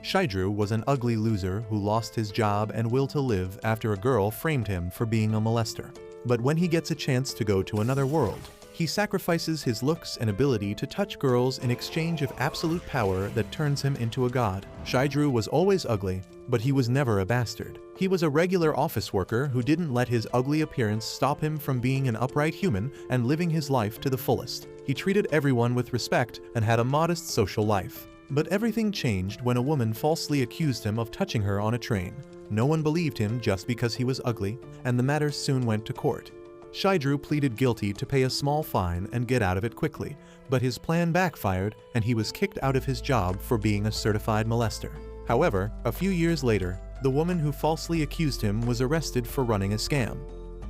Shigeru was an ugly loser who lost his job and will to live after a girl framed him for being a molester. But when he gets a chance to go to another world, he sacrifices his looks and ability to touch girls in exchange of absolute power that turns him into a god. Shigeru was always ugly, but he was never a bastard. He was a regular office worker who didn't let his ugly appearance stop him from being an upright human and living his life to the fullest. He treated everyone with respect and had a modest social life. But everything changed when a woman falsely accused him of touching her on a train. No one believed him just because he was ugly, and the matter soon went to court. Shigeru pleaded guilty to pay a small fine and get out of it quickly, but his plan backfired and he was kicked out of his job for being a certified molester. However, a few years later, the woman who falsely accused him was arrested for running a scam.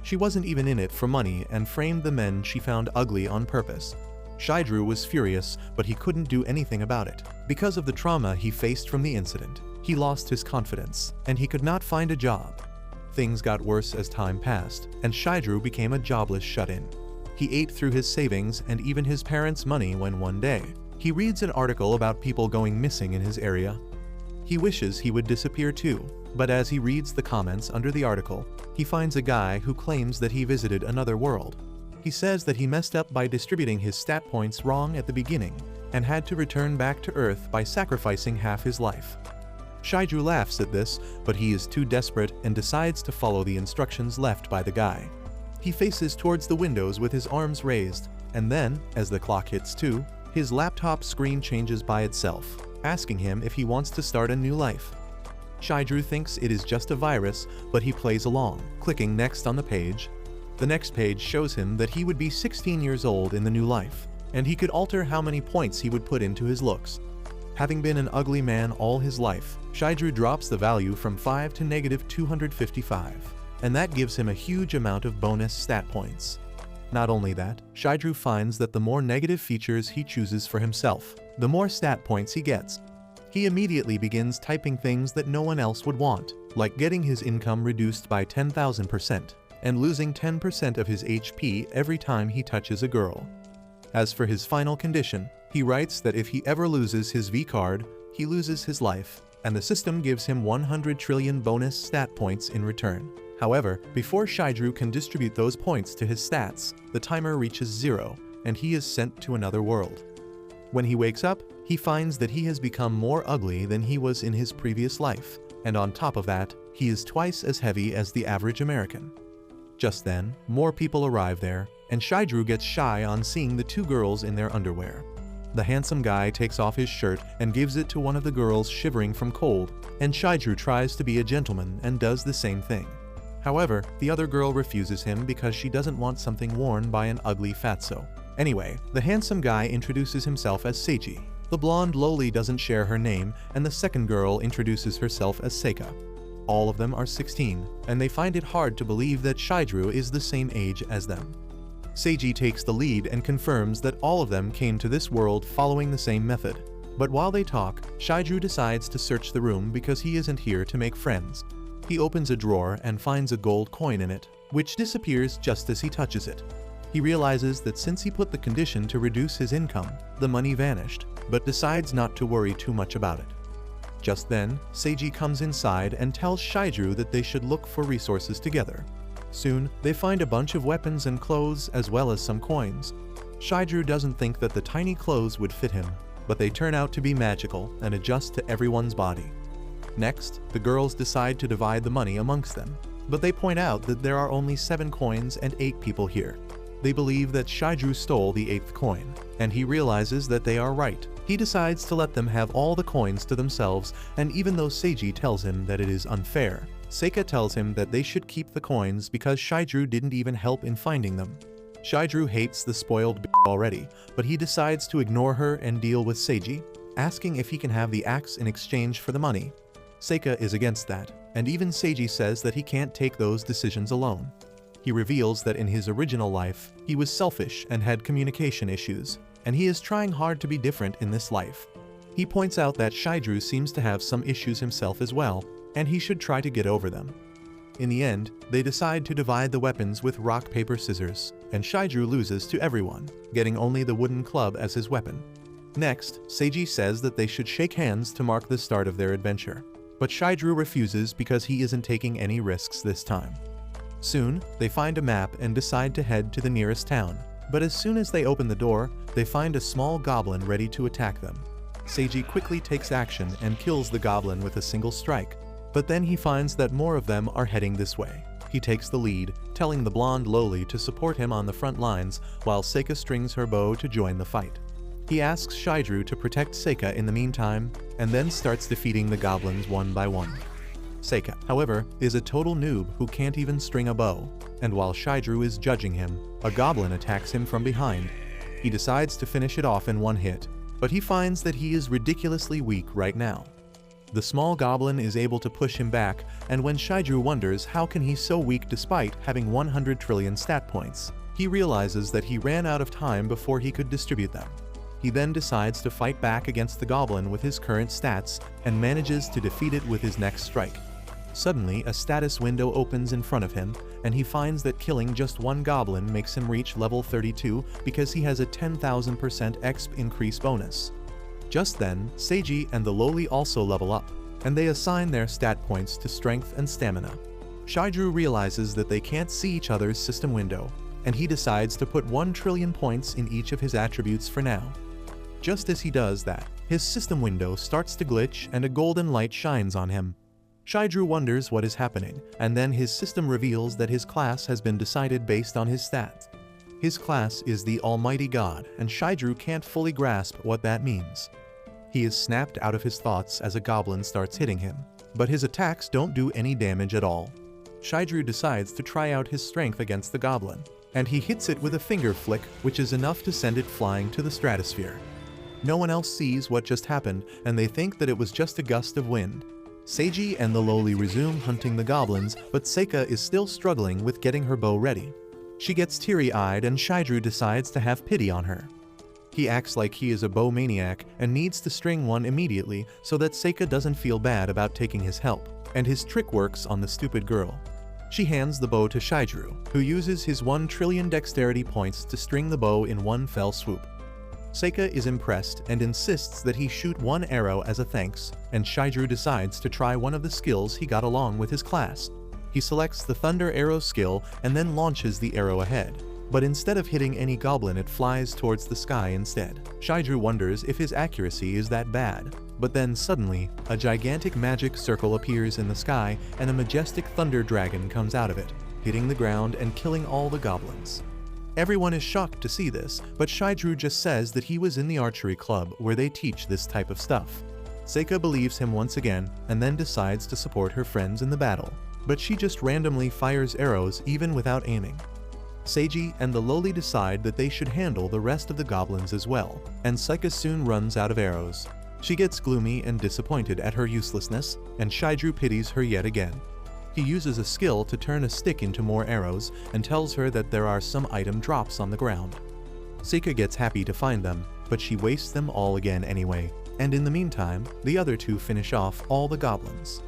She wasn't even in it for money and framed the men she found ugly on purpose. Shigeru was furious, but he couldn't do anything about it. Because of the trauma he faced from the incident, he lost his confidence, and he could not find a job. Things got worse as time passed, and Shigeru became a jobless shut-in. He ate through his savings and even his parents' money when one day, he reads an article about people going missing in his area. He wishes he would disappear too, but as he reads the comments under the article, he finds a guy who claims that he visited another world. He says that he messed up by distributing his stat points wrong at the beginning and had to return back to Earth by sacrificing half his life. Shigeru laughs at this, but he is too desperate and decides to follow the instructions left by the guy. He faces towards the windows with his arms raised, and then, as the clock hits 2, his laptop screen changes by itself, asking him if he wants to start a new life. Shigeru thinks it is just a virus, but he plays along, clicking next on the page. The next page shows him that he would be 16 years old in the new life, and he could alter how many points he would put into his looks. Having been an ugly man all his life, Shigeru drops the value from 5 to -255, and that gives him a huge amount of bonus stat points. Not only that, Shigeru finds that the more negative features he chooses for himself, the more stat points he gets. He immediately begins typing things that no one else would want, like getting his income reduced by 10,000% and losing 10% of his HP every time he touches a girl. As for his final condition, he writes that if he ever loses his V card, he loses his life, and the system gives him 100 trillion bonus stat points in return. However, before Shigeru can distribute those points to his stats, the timer reaches 0, and he is sent to another world. When he wakes up, he finds that he has become more ugly than he was in his previous life, and on top of that, he is twice as heavy as the average American. Just then, more people arrive there, and Shigeru gets shy on seeing the 2 girls in their underwear. The handsome guy takes off his shirt and gives it to one of the girls shivering from cold, and Shigeru tries to be a gentleman and does the same thing. However, the other girl refuses him because she doesn't want something worn by an ugly fatso. Anyway, the handsome guy introduces himself as Seiji. The blonde loli doesn't share her name, and the second girl introduces herself as Seika. All of them are 16, and they find it hard to believe that Shigeru is the same age as them. Seiji takes the lead and confirms that all of them came to this world following the same method. But while they talk, Shigeru decides to search the room because he isn't here to make friends. He opens a drawer and finds a gold coin in it, which disappears just as he touches it. He realizes that since he put the condition to reduce his income, the money vanished, but decides not to worry too much about it. Just then, Seiji comes inside and tells Shigeru that they should look for resources together. Soon, they find a bunch of weapons and clothes as well as some coins. Shigeru doesn't think that the tiny clothes would fit him, but they turn out to be magical and adjust to everyone's body. Next, the girls decide to divide the money amongst them, but they point out that there are only 7 coins and 8 people here. They believe that Shigeru stole the 8th coin, and he realizes that they are right. He decides to let them have all the coins to themselves, and even though Seiji tells him that it is unfair, Seika tells him that they should keep the coins because Shigeru didn't even help in finding them. Shigeru hates the spoiled b*** already, but he decides to ignore her and deal with Seiji, asking if he can have the axe in exchange for the money. Seika is against that, and even Seiji says that he can't take those decisions alone. He reveals that in his original life, he was selfish and had communication issues, and he is trying hard to be different in this life. He points out that Shigeru seems to have some issues himself as well, and he should try to get over them. In the end, they decide to divide the weapons with rock, paper, scissors, and Shigeru loses to everyone, getting only the wooden club as his weapon. Next, Seiji says that they should shake hands to mark the start of their adventure. But Shigeru refuses because he isn't taking any risks this time. Soon, they find a map and decide to head to the nearest town. But as soon as they open the door, they find a small goblin ready to attack them. Seiji quickly takes action and kills the goblin with a single strike. But then he finds that more of them are heading this way. He takes the lead, telling the blonde Loli to support him on the front lines while Seika strings her bow to join the fight. He asks Shigeru to protect Seika in the meantime, and then starts defeating the goblins one by one. Seika, however, is a total noob who can't even string a bow, and while Shigeru is judging him, a goblin attacks him from behind. He decides to finish it off in one hit, but he finds that he is ridiculously weak right now. The small goblin is able to push him back, and when Shigeru wonders how can he so weak despite having 100 trillion stat points, he realizes that he ran out of time before he could distribute them. He then decides to fight back against the goblin with his current stats and manages to defeat it with his next strike. Suddenly, a status window opens in front of him, and he finds that killing just one goblin makes him reach level 32 because he has a 10,000% exp increase bonus. Just then, Seiji and the Loli also level up, and they assign their stat points to strength and stamina. Shigeru realizes that they can't see each other's system window, and he decides to put 1 trillion points in each of his attributes for now. Just as he does that, his system window starts to glitch and a golden light shines on him. Shigeru wonders what is happening, and then his system reveals that his class has been decided based on his stats. His class is the Almighty God, and Shigeru can't fully grasp what that means. He is snapped out of his thoughts as a goblin starts hitting him, but his attacks don't do any damage at all. Shigeru decides to try out his strength against the goblin, and he hits it with a finger flick, which is enough to send it flying to the stratosphere. No one else sees what just happened, and they think that it was just a gust of wind. Seiji and the Loli resume hunting the goblins, but Seika is still struggling with getting her bow ready. She gets teary-eyed and Shigeru decides to have pity on her. He acts like he is a bow maniac and needs to string one immediately so that Seika doesn't feel bad about taking his help, and his trick works on the stupid girl. She hands the bow to Shigeru, who uses his 1 trillion dexterity points to string the bow in one fell swoop. Seika is impressed and insists that he shoot one arrow as a thanks, and Shigeru decides to try one of the skills he got along with his class. He selects the Thunder Arrow skill and then launches the arrow ahead. But instead of hitting any goblin, it flies towards the sky instead. Shigeru wonders if his accuracy is that bad. But then suddenly, a gigantic magic circle appears in the sky and a majestic thunder dragon comes out of it, hitting the ground and killing all the goblins. Everyone is shocked to see this, but Shigeru just says that he was in the archery club where they teach this type of stuff. Seika believes him once again and then decides to support her friends in the battle, but she just randomly fires arrows even without aiming. Seiji and the Loli decide that they should handle the rest of the goblins as well, and Seika soon runs out of arrows. She gets gloomy and disappointed at her uselessness, and Shigeru pities her yet again. He uses a skill to turn a stick into more arrows and tells her that there are some item drops on the ground. Seika gets happy to find them, but she wastes them all again anyway, and in the meantime, the other two finish off all the goblins.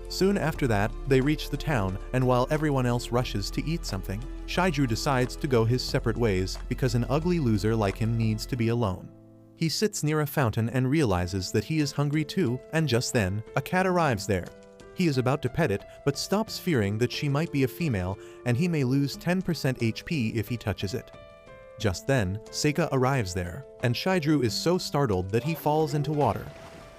Soon after that, they reach the town, and while everyone else rushes to eat something, Shigeru decides to go his separate ways because an ugly loser like him needs to be alone. He sits near a fountain and realizes that he is hungry too, and just then, a cat arrives there. He is about to pet it, but stops fearing that she might be a female and he may lose 10% HP if he touches it. Just then, Seika arrives there, and Shigeru is so startled that he falls into water.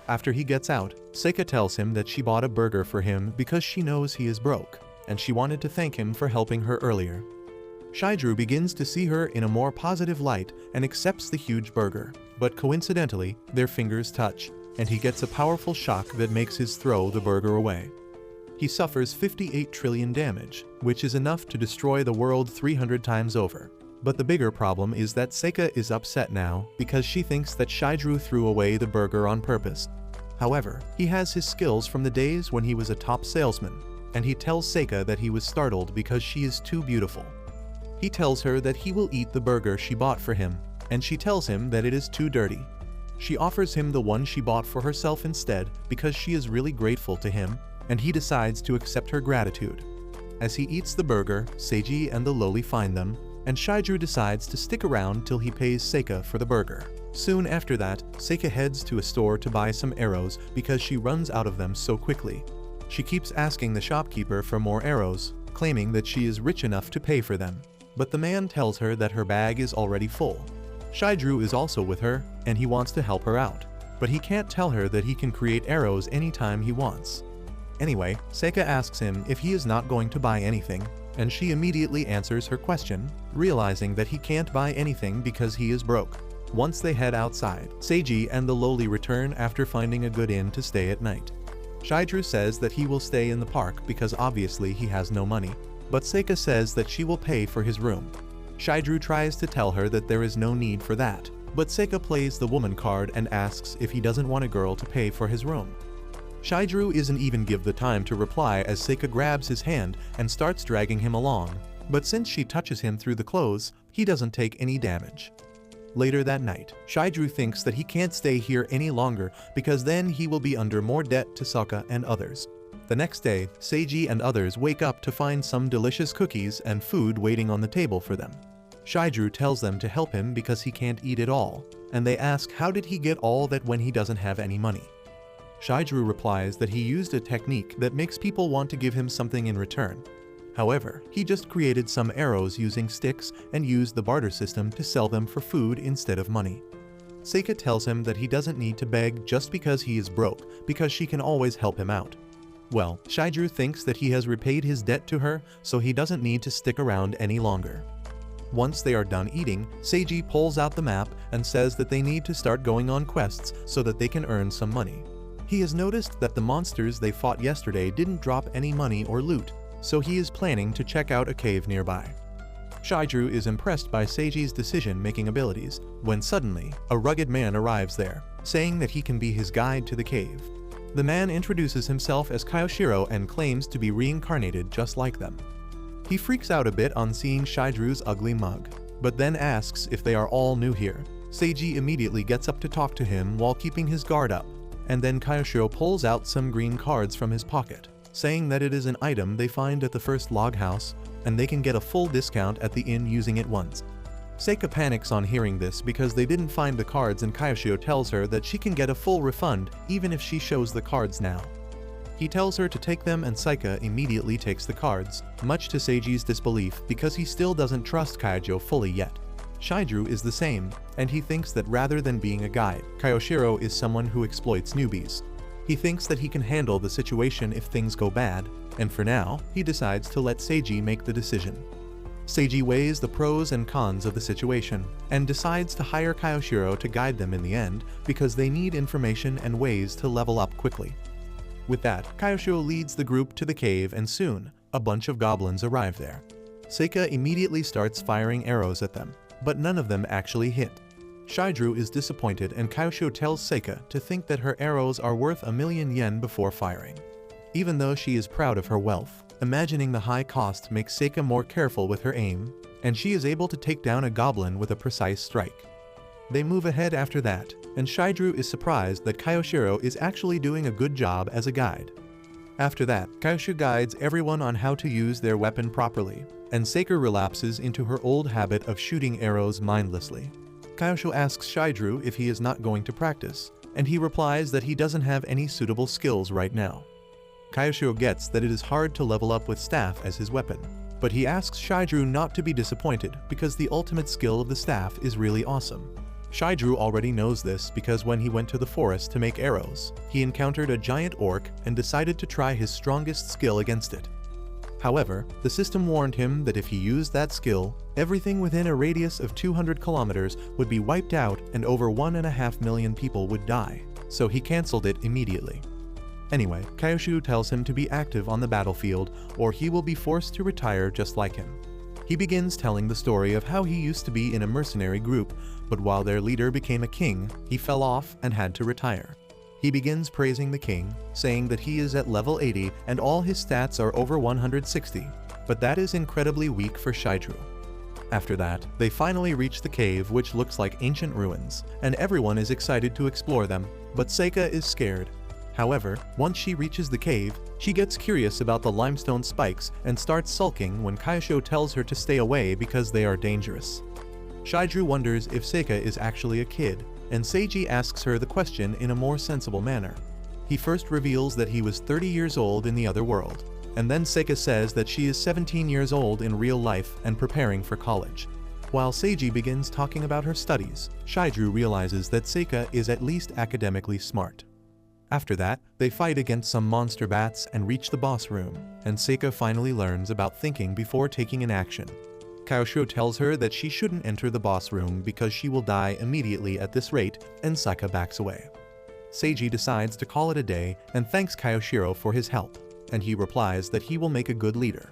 After he gets out, Seika tells him that she bought a burger for him because she knows he is broke, and she wanted to thank him for helping her earlier. Shigeru begins to see her in a more positive light and accepts the huge burger, but coincidentally, their fingers touch, and he gets a powerful shock that makes his throw the burger away. He suffers 58 trillion damage, which is enough to destroy the world 300 times over. But the bigger problem is that Seika is upset now because she thinks that Shigeru threw away the burger on purpose. However, he has his skills from the days when he was a top salesman, and he tells Seika that he was startled because she is too beautiful. He tells her that he will eat the burger she bought for him, and she tells him that it is too dirty. She offers him the one she bought for herself instead because she is really grateful to him, and he decides to accept her gratitude. As he eats the burger, Seiji and the Loli find them, and Shigeru decides to stick around till he pays Seika for the burger. Soon after that, Seika heads to a store to buy some arrows because she runs out of them so quickly. She keeps asking the shopkeeper for more arrows, claiming that she is rich enough to pay for them. But the man tells her that her bag is already full. Shigeru is also with her, and he wants to help her out. But he can't tell her that he can create arrows anytime he wants. Anyway, Seika asks him if he is not going to buy anything, and she immediately answers her question, realizing that he can't buy anything because he is broke. Once they head outside, Seiji and the lowly return after finding a good inn to stay at night. Shigeru says that he will stay in the park because obviously he has no money, but Seika says that she will pay for his room. Shigeru tries to tell her that there is no need for that, but Seika plays the woman card and asks if he doesn't want a girl to pay for his room. Shigeru isn't even give the time to reply as Seika grabs his hand and starts dragging him along, but since she touches him through the clothes, he doesn't take any damage. Later that night, Shigeru thinks that he can't stay here any longer because then he will be under more debt to Sokka and others. The next day, Seiji and others wake up to find some delicious cookies and food waiting on the table for them. Shigeru tells them to help him because he can't eat it all, and they ask how did he get all that when he doesn't have any money. Shigeru replies that he used a technique that makes people want to give him something in return. However, he just created some arrows using sticks and used the barter system to sell them for food instead of money. Seika tells him that he doesn't need to beg just because he is broke, because she can always help him out. Well, Shigeru thinks that he has repaid his debt to her, so he doesn't need to stick around any longer. Once they are done eating, Seiji pulls out the map and says that they need to start going on quests so that they can earn some money. He has noticed that the monsters they fought yesterday didn't drop any money or loot, so he is planning to check out a cave nearby. Shigeru is impressed by Seiji's decision-making abilities, when suddenly, a rugged man arrives there, saying that he can be his guide to the cave. The man introduces himself as Kyoshiro and claims to be reincarnated just like them. He freaks out a bit on seeing Shigeru's ugly mug, but then asks if they are all new here. Seiji immediately gets up to talk to him while keeping his guard up, and then Kyoshiro pulls out some green cards from his pocket, saying that it is an item they find at the first log house, and they can get a full discount at the inn using it once. Seika panics on hearing this because they didn't find the cards, and Kyoshiro tells her that she can get a full refund even if she shows the cards now. He tells her to take them, and Seika immediately takes the cards, much to Seiji's disbelief because he still doesn't trust Kyoshiro fully yet. Shigeru is the same, and he thinks that rather than being a guide, Kyoshiro is someone who exploits newbies. He thinks that he can handle the situation if things go bad, and for now, he decides to let Seiji make the decision. Seiji weighs the pros and cons of the situation, and decides to hire Kyoshiro to guide them in the end because they need information and ways to level up quickly. With that, Kyoshiro leads the group to the cave, and soon, a bunch of goblins arrive there. Seika immediately starts firing arrows at them, but none of them actually hit. Shigeru is disappointed, and Kyoshiro tells Seika to think that her arrows are worth 1,000,000 yen before firing. Even though she is proud of her wealth, imagining the high cost makes Seika more careful with her aim, and she is able to take down a goblin with a precise strike. They move ahead after that, and Shigeru is surprised that Kyoshiro is actually doing a good job as a guide. After that, Kyoshiro guides everyone on how to use their weapon properly, and Seika relapses into her old habit of shooting arrows mindlessly. Kyoshiro asks Shigeru if he is not going to practice, and he replies that he doesn't have any suitable skills right now. Kyoshiro gets that it is hard to level up with staff as his weapon, but he asks Shigeru not to be disappointed because the ultimate skill of the staff is really awesome. Shigeru already knows this because when he went to the forest to make arrows, he encountered a giant orc and decided to try his strongest skill against it. However, the system warned him that if he used that skill, everything within a radius of 200 kilometers would be wiped out and over 1.5 million people would die, so he cancelled it immediately. Anyway, Kyoshiro tells him to be active on the battlefield or he will be forced to retire just like him. He begins telling the story of how he used to be in a mercenary group, but while their leader became a king, he fell off and had to retire. He begins praising the king, saying that he is at level 80 and all his stats are over 160, but that is incredibly weak for Shigeru. After that, they finally reach the cave, which looks like ancient ruins, and everyone is excited to explore them, but Seika is scared. However, once she reaches the cave, she gets curious about the limestone spikes and starts sulking when Kayosho tells her to stay away because they are dangerous. Shigeru wonders if Seika is actually a kid, and Seiji asks her the question in a more sensible manner. He first reveals that he was 30 years old in the other world, and then Seika says that she is 17 years old in real life and preparing for college. While Seiji begins talking about her studies, Shigeru realizes that Seika is at least academically smart. After that, they fight against some monster bats and reach the boss room, and Seika finally learns about thinking before taking an action. Kayosho tells her that she shouldn't enter the boss room because she will die immediately at this rate, and Seika backs away. Seiji decides to call it a day and thanks Kayoshiro for his help, and he replies that he will make a good leader.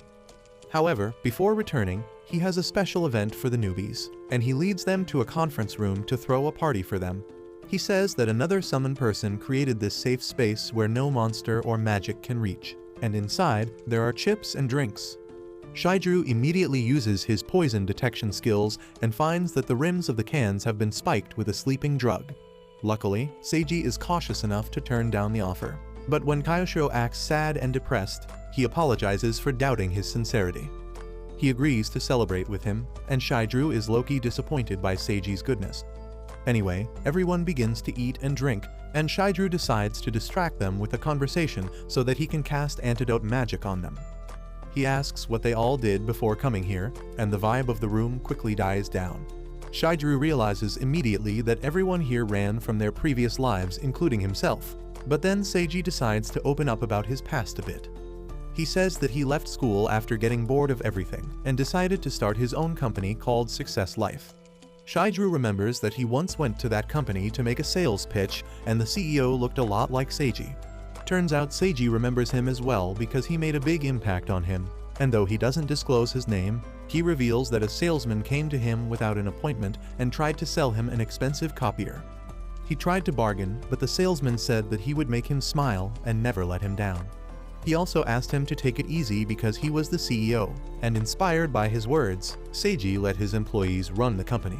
However, before returning, he has a special event for the newbies, and he leads them to a conference room to throw a party for them. He says that another summoned person created this safe space where no monster or magic can reach, and inside, there are chips and drinks. Shigeru immediately uses his poison detection skills and finds that the rims of the cans have been spiked with a sleeping drug. Luckily, Seiji is cautious enough to turn down the offer. But when Kayosho acts sad and depressed, he apologizes for doubting his sincerity. He agrees to celebrate with him, and Shigeru is low-key disappointed by Seiji's goodness. Anyway, everyone begins to eat and drink, and Shigeru decides to distract them with a conversation so that he can cast antidote magic on them. He asks what they all did before coming here, and the vibe of the room quickly dies down. Shigeru realizes immediately that everyone here ran from their previous lives, including himself. But then Seiji decides to open up about his past a bit. He says that he left school after getting bored of everything and decided to start his own company called Success Life. Shigeru remembers that he once went to that company to make a sales pitch, and the CEO looked a lot like Seiji. Turns out Seiji remembers him as well because he made a big impact on him, and though he doesn't disclose his name, he reveals that a salesman came to him without an appointment and tried to sell him an expensive copier. He tried to bargain, but the salesman said that he would make him smile and never let him down. He also asked him to take it easy because he was the CEO, and inspired by his words, Seiji let his employees run the company.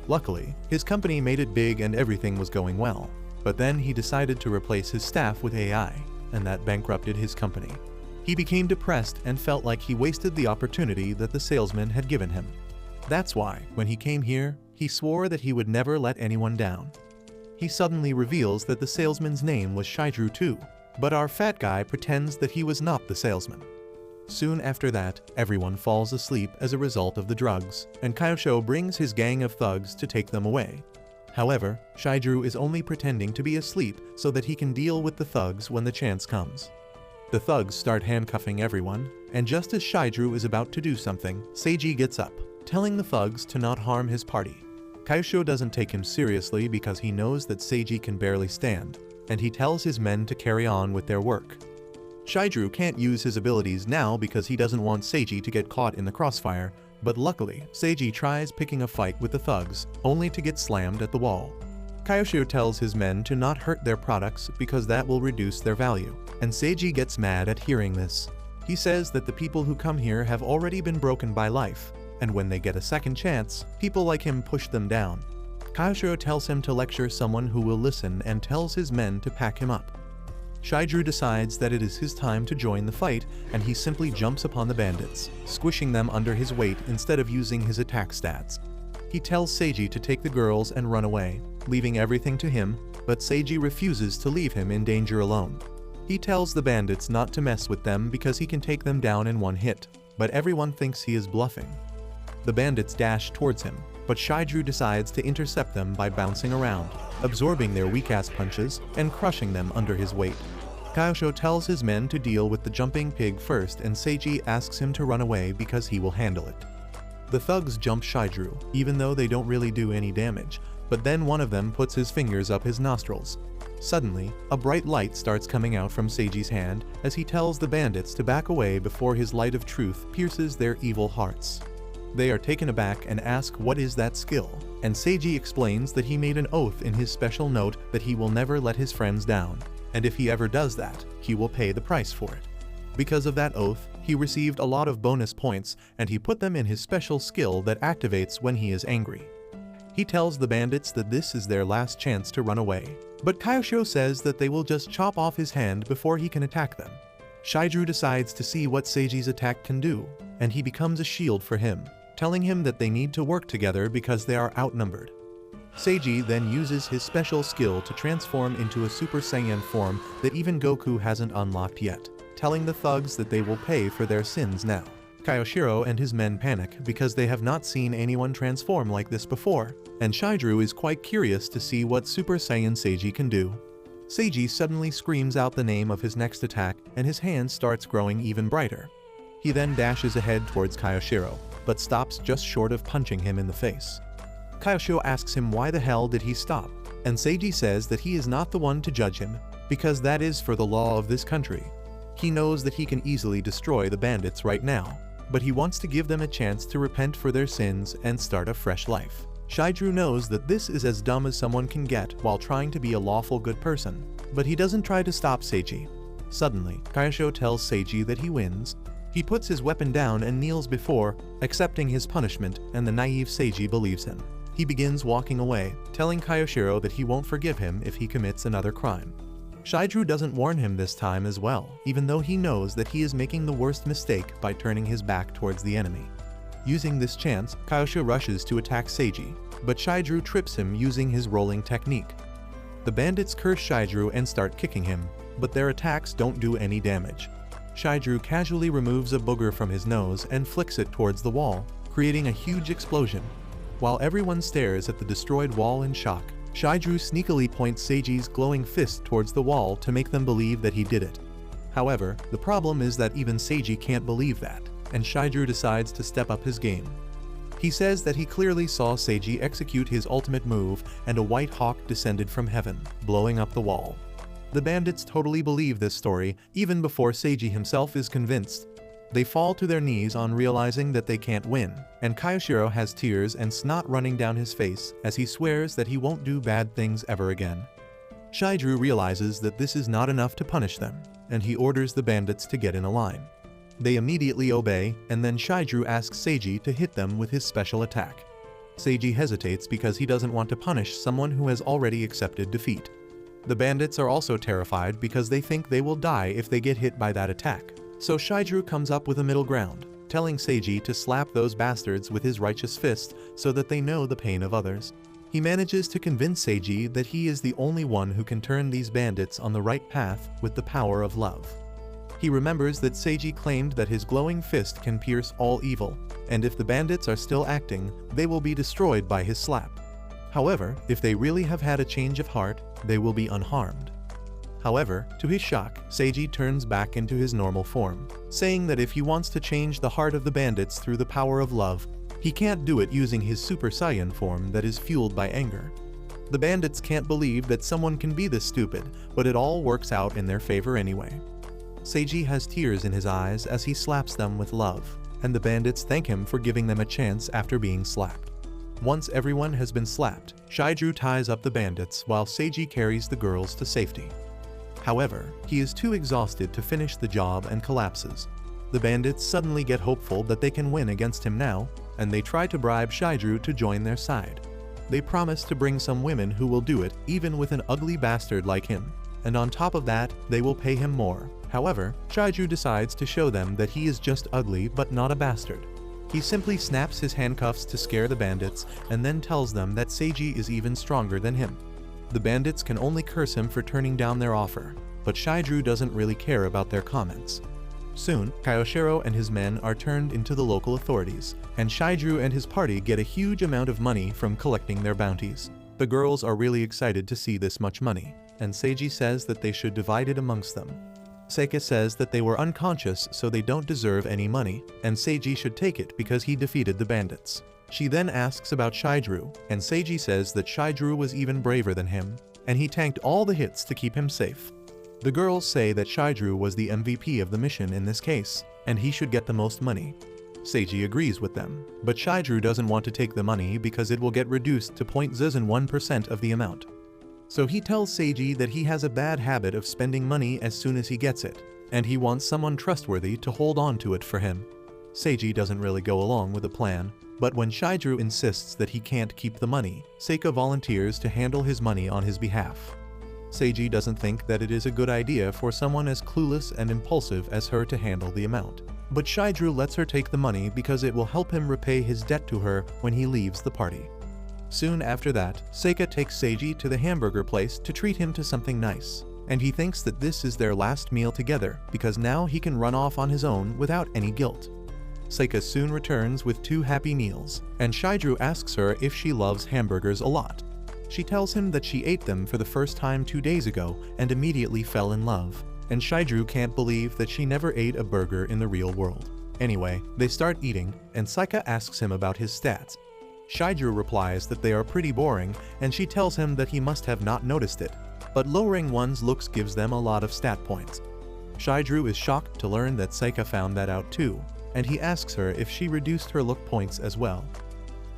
Luckily, his company made it big and everything was going well, but then he decided to replace his staff with AI, and that bankrupted his company. He became depressed and felt like he wasted the opportunity that the salesman had given him. That's why, when he came here, he swore that he would never let anyone down. He suddenly reveals that the salesman's name was Shigeru too, but our fat guy pretends that he was not the salesman. Soon after that, everyone falls asleep as a result of the drugs, and Kayosho brings his gang of thugs to take them away. However, Shigeru is only pretending to be asleep so that he can deal with the thugs when the chance comes. The thugs start handcuffing everyone, and just as Shigeru is about to do something, Seiji gets up, telling the thugs to not harm his party. Kayosho doesn't take him seriously because he knows that Seiji can barely stand, and he tells his men to carry on with their work. Shigeru can't use his abilities now because he doesn't want Seiji to get caught in the crossfire, but luckily, Seiji tries picking a fight with the thugs, only to get slammed at the wall. Kayosho tells his men to not hurt their products because that will reduce their value, and Seiji gets mad at hearing this. He says that the people who come here have already been broken by life, and when they get a second chance, people like him push them down. Kayosho tells him to lecture someone who will listen and tells his men to pack him up. Shigeru decides that it is his time to join the fight, and he simply jumps upon the bandits, squishing them under his weight instead of using his attack stats. He tells Seiji to take the girls and run away, leaving everything to him, but Seiji refuses to leave him in danger alone. He tells the bandits not to mess with them because he can take them down in one hit, but everyone thinks he is bluffing. The bandits dash towards him, but Shigeru decides to intercept them by bouncing around, absorbing their weak-ass punches and crushing them under his weight. Kayosho tells his men to deal with the jumping pig first, and Seiji asks him to run away because he will handle it. The thugs jump Shigeru, even though they don't really do any damage, but then one of them puts his fingers up his nostrils. Suddenly, a bright light starts coming out from Seiji's hand as he tells the bandits to back away before his light of truth pierces their evil hearts. They are taken aback and ask what is that skill, and Seiji explains that he made an oath in his special note that he will never let his friends down, and if he ever does that, he will pay the price for it. Because of that oath, he received a lot of bonus points, and he put them in his special skill that activates when he is angry. He tells the bandits that this is their last chance to run away, But Kyoshiro says that they will just chop off his hand before he can attack them. Shigeru decides to see what Seiji's attack can do, and he becomes a shield for him, telling him that they need to work together because they are outnumbered. Seiji then uses his special skill to transform into a Super Saiyan form that even Goku hasn't unlocked yet, telling the thugs that they will pay for their sins now. Kyoshiro and his men panic because they have not seen anyone transform like this before, and Shigeru is quite curious to see what Super Saiyan Seiji can do. Seiji suddenly screams out the name of his next attack and his hand starts growing even brighter. He then dashes ahead towards Kyoshiro, but stops just short of punching him in the face. Kyoshiro asks him why the hell did he stop, and Seiji says that he is not the one to judge him, because that is for the law of this country. He knows that he can easily destroy the bandits right now, but he wants to give them a chance to repent for their sins and start a fresh life. Shigeru knows that this is as dumb as someone can get while trying to be a lawful good person, but he doesn't try to stop Seiji. Suddenly, Kyoshiro tells Seiji that he wins. He puts his weapon down and kneels before accepting his punishment, and the naive Seiji believes him. He begins walking away, telling Kyoshiro that he won't forgive him if he commits another crime. Shigeru doesn't warn him this time as well, even though he knows that he is making the worst mistake by turning his back towards the enemy. Using this chance, Kyoshiro rushes to attack Seiji, but Shigeru trips him using his rolling technique. The bandits curse Shigeru and start kicking him, but their attacks don't do any damage. Shigeru casually removes a booger from his nose and flicks it towards the wall, creating a huge explosion. While everyone stares at the destroyed wall in shock, Shigeru sneakily points Seiji's glowing fist towards the wall to make them believe that he did it. However, the problem is that even Seiji can't believe that, and Shigeru decides to step up his game. He says that he clearly saw Seiji execute his ultimate move and a white hawk descended from heaven, blowing up the wall. The bandits totally believe this story even before Seiji himself is convinced. They fall to their knees on realizing that they can't win, and Kyoshiro has tears and snot running down his face as he swears that he won't do bad things ever again. Shigeru realizes that this is not enough to punish them, and he orders the bandits to get in a line. They immediately obey, and then Shigeru asks Seiji to hit them with his special attack. Seiji hesitates because he doesn't want to punish someone who has already accepted defeat. The bandits are also terrified because they think they will die if they get hit by that attack. So Shigeru comes up with a middle ground, telling Seiji to slap those bastards with his righteous fist so that they know the pain of others. He manages to convince Seiji that he is the only one who can turn these bandits on the right path with the power of love. He remembers that Seiji claimed that his glowing fist can pierce all evil, and if the bandits are still acting, they will be destroyed by his slap. However, if they really have had a change of heart, they will be unharmed. However, to his shock, Seiji turns back into his normal form, saying that if he wants to change the heart of the bandits through the power of love, he can't do it using his Super Saiyan form that is fueled by anger. The bandits can't believe that someone can be this stupid, but it all works out in their favor anyway. Seiji has tears in his eyes as he slaps them with love, and the bandits thank him for giving them a chance after being slapped. Once everyone has been slapped, Shigeru ties up the bandits while Seiji carries the girls to safety. However, he is too exhausted to finish the job and collapses. The bandits suddenly get hopeful that they can win against him now, and they try to bribe Shigeru to join their side. They promise to bring some women who will do it even with an ugly bastard like him, and on top of that, they will pay him more. However, Shigeru decides to show them that he is just ugly but not a bastard. He simply snaps his handcuffs to scare the bandits and then tells them that Seiji is even stronger than him. The bandits can only curse him for turning down their offer, but Shigeru doesn't really care about their comments. Soon, Kyoshiro and his men are turned into the local authorities, and Shigeru and his party get a huge amount of money from collecting their bounties. The girls are really excited to see this much money, and Seiji says that they should divide it amongst them. Seika says that they were unconscious so they don't deserve any money, and Seiji should take it because he defeated the bandits. She then asks about Shigeru, and Seiji says that Shigeru was even braver than him, and he tanked all the hits to keep him safe. The girls say that Shigeru was the MVP of the mission in this case, and he should get the most money. Seiji agrees with them, but Shigeru doesn't want to take the money because it will get reduced to 0.01% of the amount. So he tells Seiji that he has a bad habit of spending money as soon as he gets it, and he wants someone trustworthy to hold on to it for him. Seiji doesn't really go along with the plan, but when Shigeru insists that he can't keep the money, Seika volunteers to handle his money on his behalf. Seiji doesn't think that it is a good idea for someone as clueless and impulsive as her to handle the amount. But Shigeru lets her take the money because it will help him repay his debt to her when he leaves the party. Soon after that, Seika takes Seiji to the hamburger place to treat him to something nice, and he thinks that this is their last meal together because now he can run off on his own without any guilt. Seika soon returns with 2 happy meals, and Shigeru asks her if she loves hamburgers a lot. She tells him that she ate them for the first time 2 days ago and immediately fell in love, and Shigeru can't believe that she never ate a burger in the real world. Anyway, they start eating, and Seika asks him about his stats. Shigeru replies that they are pretty boring, and she tells him that he must have not noticed it, but lowering one's looks gives them a lot of stat points. Shigeru is shocked to learn that Seika found that out too, and he asks her if she reduced her look points as well.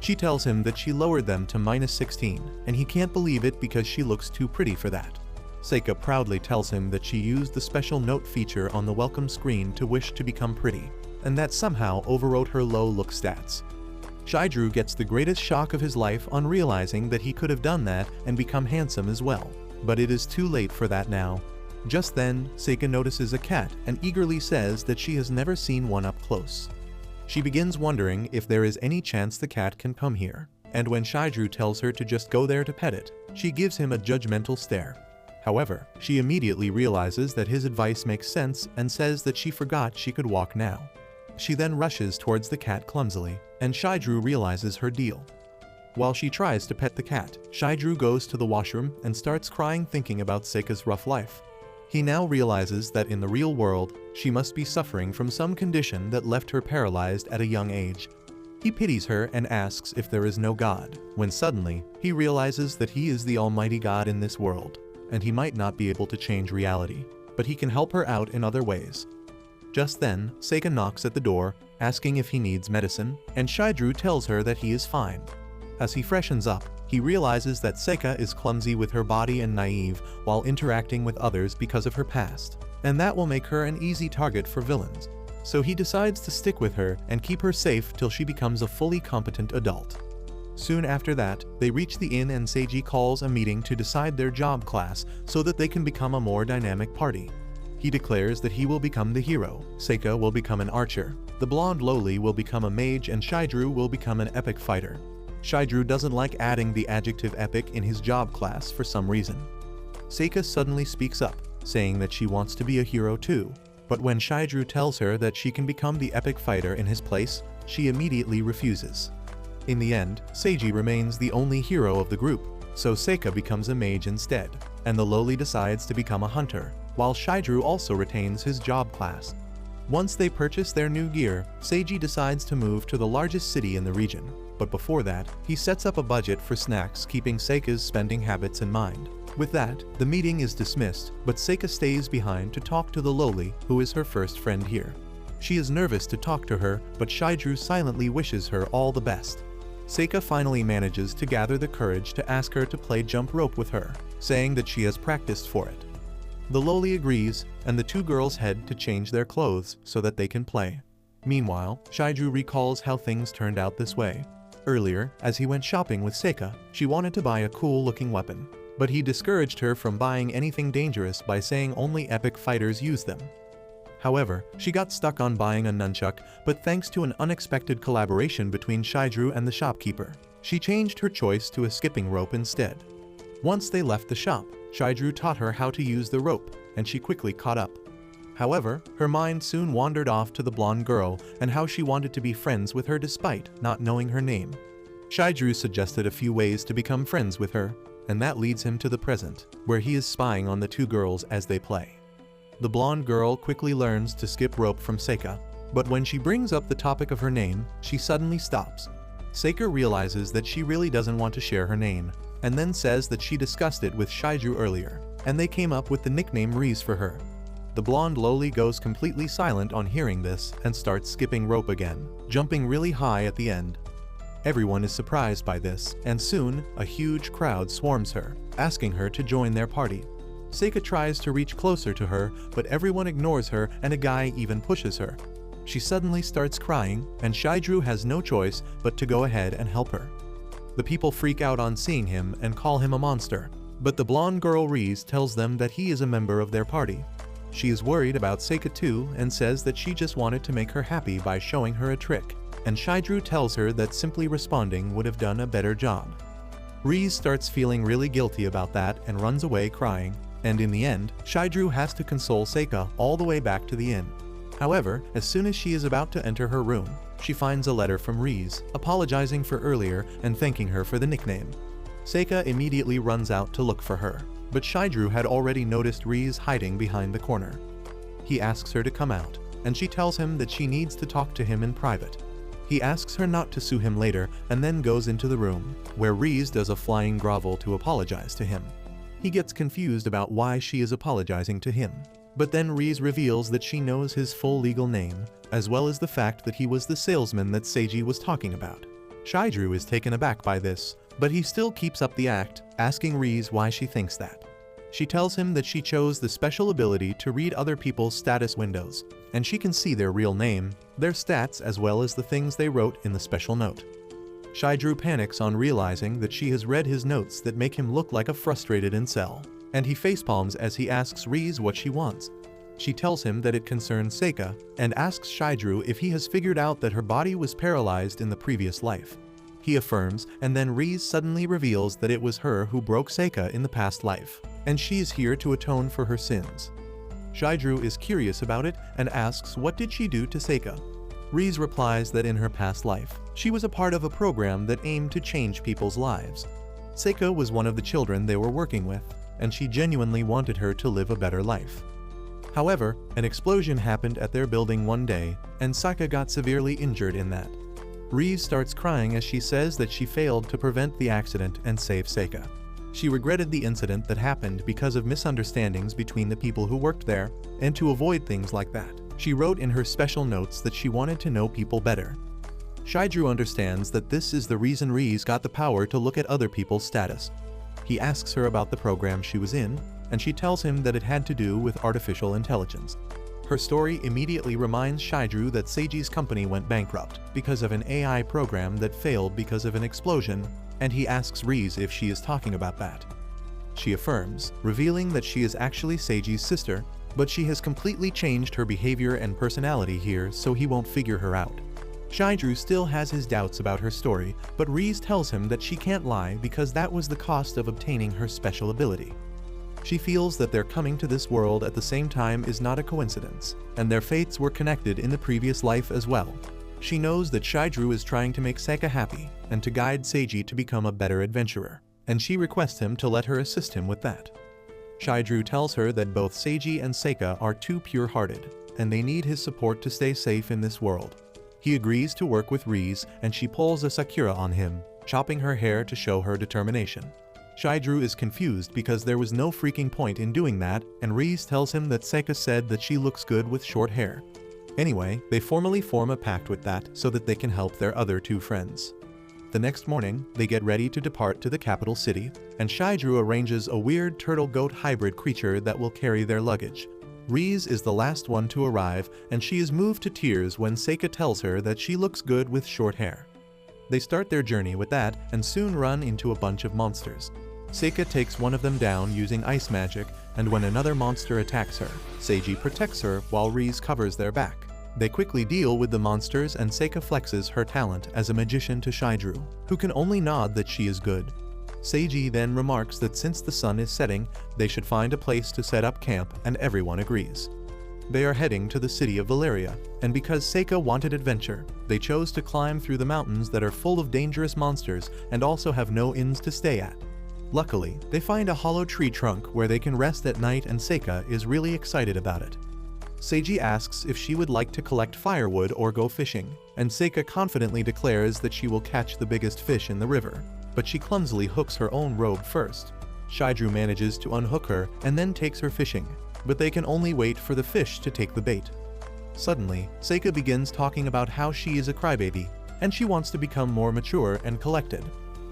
She tells him that she lowered them to -16, and he can't believe it because she looks too pretty for that. Seika proudly tells him that she used the special note feature on the welcome screen to wish to become pretty, and that somehow overrode her low look stats. Shigeru gets the greatest shock of his life on realizing that he could have done that and become handsome as well, but it is too late for that now. Just then, Seika notices a cat and eagerly says that she has never seen one up close. She begins wondering if there is any chance the cat can come here, and when Shigeru tells her to just go there to pet it, she gives him a judgmental stare. However, she immediately realizes that his advice makes sense and says that she forgot she could walk now. She then rushes towards the cat clumsily, and Shigeru realizes her deal. While she tries to pet the cat, Shigeru goes to the washroom and starts crying thinking about Seika's rough life. He now realizes that in the real world, she must be suffering from some condition that left her paralyzed at a young age. He pities her and asks if there is no God, when suddenly, he realizes that he is the almighty God in this world, and he might not be able to change reality, but he can help her out in other ways. Just then, Seika knocks at the door, asking if he needs medicine, and Shigeru tells her that he is fine. As he freshens up, he realizes that Seika is clumsy with her body and naive while interacting with others because of her past, and that will make her an easy target for villains. So he decides to stick with her and keep her safe till she becomes a fully competent adult. Soon after that, they reach the inn and Seiji calls a meeting to decide their job class so that they can become a more dynamic party. He declares that he will become the hero, Seika will become an archer, the blonde lowly will become a mage, and Shigeru will become an epic fighter. Shigeru doesn't like adding the adjective epic in his job class for some reason. Seika suddenly speaks up, saying that she wants to be a hero too, but when Shigeru tells her that she can become the epic fighter in his place, she immediately refuses. In the end, Seiji remains the only hero of the group, so Seika becomes a mage instead, and the lowly decides to become a hunter, while Shigeru also retains his job class. Once they purchase their new gear, Seiji decides to move to the largest city in the region, but before that, he sets up a budget for snacks keeping Seika's spending habits in mind. With that, the meeting is dismissed, but Seika stays behind to talk to the lowly, who is her first friend here. She is nervous to talk to her, but Shigeru silently wishes her all the best. Seika finally manages to gather the courage to ask her to play jump rope with her, saying that she has practiced for it. The lowly agrees, and the two girls head to change their clothes so that they can play. Meanwhile, Shigeru recalls how things turned out this way. Earlier, as he went shopping with Seika, she wanted to buy a cool-looking weapon, but he discouraged her from buying anything dangerous by saying only epic fighters use them. However, she got stuck on buying a nunchuck, but thanks to an unexpected collaboration between Shigeru and the shopkeeper, she changed her choice to a skipping rope instead. Once they left the shop, Shigeru taught her how to use the rope, and she quickly caught up. However, her mind soon wandered off to the blonde girl and how she wanted to be friends with her despite not knowing her name. Shigeru suggested a few ways to become friends with her, and that leads him to the present, where he is spying on the two girls as they play. The blonde girl quickly learns to skip rope from Seika, but when she brings up the topic of her name, she suddenly stops. Seika realizes that she really doesn't want to share her name, and then says that she discussed it with Shigeru earlier, and they came up with the nickname Reese for her. The blonde lowly goes completely silent on hearing this and starts skipping rope again, jumping really high at the end. Everyone is surprised by this, and soon, a huge crowd swarms her, asking her to join their party. Seika tries to reach closer to her, but everyone ignores her and a guy even pushes her. She suddenly starts crying, and Shigeru has no choice but to go ahead and help her. The people freak out on seeing him and call him a monster. But the blonde girl Rize tells them that he is a member of their party. She is worried about Seika too and says that she just wanted to make her happy by showing her a trick, and Shigeru tells her that simply responding would have done a better job. Rize starts feeling really guilty about that and runs away crying, and in the end, Shigeru has to console Seika all the way back to the inn. However, as soon as she is about to enter her room, she finds a letter from Rize, apologizing for earlier and thanking her for the nickname. Seika immediately runs out to look for her, but Shigeru had already noticed Rize hiding behind the corner. He asks her to come out, and she tells him that she needs to talk to him in private. He asks her not to sue him later and then goes into the room, where Rize does a flying grovel to apologize to him. He gets confused about why she is apologizing to him, but then Rize reveals that she knows his full legal name, as well as the fact that he was the salesman that Seiji was talking about. Shigeru is taken aback by this, but he still keeps up the act, asking Rize why she thinks that. She tells him that she chose the special ability to read other people's status windows, and she can see their real name, their stats, as well as the things they wrote in the special note. Shigeru panics on realizing that she has read his notes that make him look like a frustrated incel, and he facepalms as he asks Rize what she wants. She tells him that it concerns Seika, and asks Shigeru if he has figured out that her body was paralyzed in the previous life. He affirms, and then Rize suddenly reveals that it was her who broke Seika in the past life, and she is here to atone for her sins. Shigeru is curious about it and asks what did she do to Seika. Rize replies that in her past life, she was a part of a program that aimed to change people's lives. Seika was one of the children they were working with, and she genuinely wanted her to live a better life. However, an explosion happened at their building one day, and Seika got severely injured in that. Rize starts crying as she says that she failed to prevent the accident and save Seika. She regretted the incident that happened because of misunderstandings between the people who worked there, and to avoid things like that, she wrote in her special notes that she wanted to know people better. Shigeru understands that this is the reason Rize got the power to look at other people's status. He asks her about the program she was in, and she tells him that it had to do with artificial intelligence. Her story immediately reminds Shigeru that Seiji's company went bankrupt because of an AI program that failed because of an explosion, and he asks Rize if she is talking about that. She affirms, revealing that she is actually Seiji's sister, but she has completely changed her behavior and personality here so he won't figure her out. Shigeru still has his doubts about her story, but Rize tells him that she can't lie because that was the cost of obtaining her special ability. She feels that their coming to this world at the same time is not a coincidence, and their fates were connected in the previous life as well. She knows that Shigeru is trying to make Seika happy, and to guide Seiji to become a better adventurer, and she requests him to let her assist him with that. Shigeru tells her that both Seiji and Seika are too pure-hearted, and they need his support to stay safe in this world. He agrees to work with Rize, and she pulls a Sakura on him, chopping her hair to show her determination. Shigeru is confused because there was no freaking point in doing that, and Rize tells him that Seika said that she looks good with short hair. Anyway, they formally form a pact with that so that they can help their other two friends. The next morning, they get ready to depart to the capital city, and Shigeru arranges a weird turtle-goat hybrid creature that will carry their luggage. Rize is the last one to arrive, and she is moved to tears when Seika tells her that she looks good with short hair. They start their journey with that and soon run into a bunch of monsters. Seika takes one of them down using ice magic, and when another monster attacks her, Seiji protects her while Rize covers their back. They quickly deal with the monsters, and Seika flexes her talent as a magician to Shigeru, who can only nod that she is good. Seiji then remarks that since the sun is setting, they should find a place to set up camp, and everyone agrees. They are heading to the city of Valeria, and because Seika wanted adventure, they chose to climb through the mountains that are full of dangerous monsters and also have no inns to stay at. Luckily, they find a hollow tree trunk where they can rest at night, and Seika is really excited about it. Seiji asks if she would like to collect firewood or go fishing, and Seika confidently declares that she will catch the biggest fish in the river, but she clumsily hooks her own robe first. Shigeru manages to unhook her and then takes her fishing, but they can only wait for the fish to take the bait. Suddenly, Seika begins talking about how she is a crybaby, and she wants to become more mature and collected.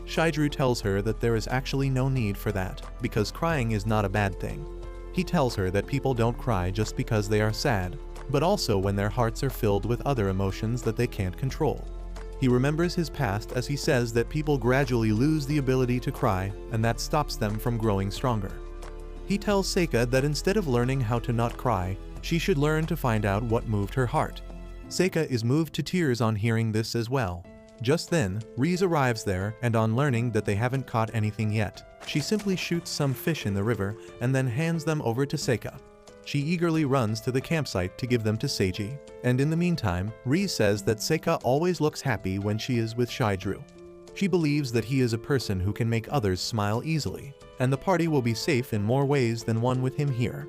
Shigeru tells her that there is actually no need for that, because crying is not a bad thing. He tells her that people don't cry just because they are sad, but also when their hearts are filled with other emotions that they can't control. He remembers his past as he says that people gradually lose the ability to cry, and that stops them from growing stronger. He tells Seika that instead of learning how to not cry, she should learn to find out what moved her heart. Seika is moved to tears on hearing this as well. Just then, Riz arrives there, and on learning that they haven't caught anything yet, she simply shoots some fish in the river and then hands them over to Seika. She eagerly runs to the campsite to give them to Seiji, and in the meantime, Riz says that Seika always looks happy when she is with Shigeru. She believes that he is a person who can make others smile easily, and the party will be safe in more ways than one with him here.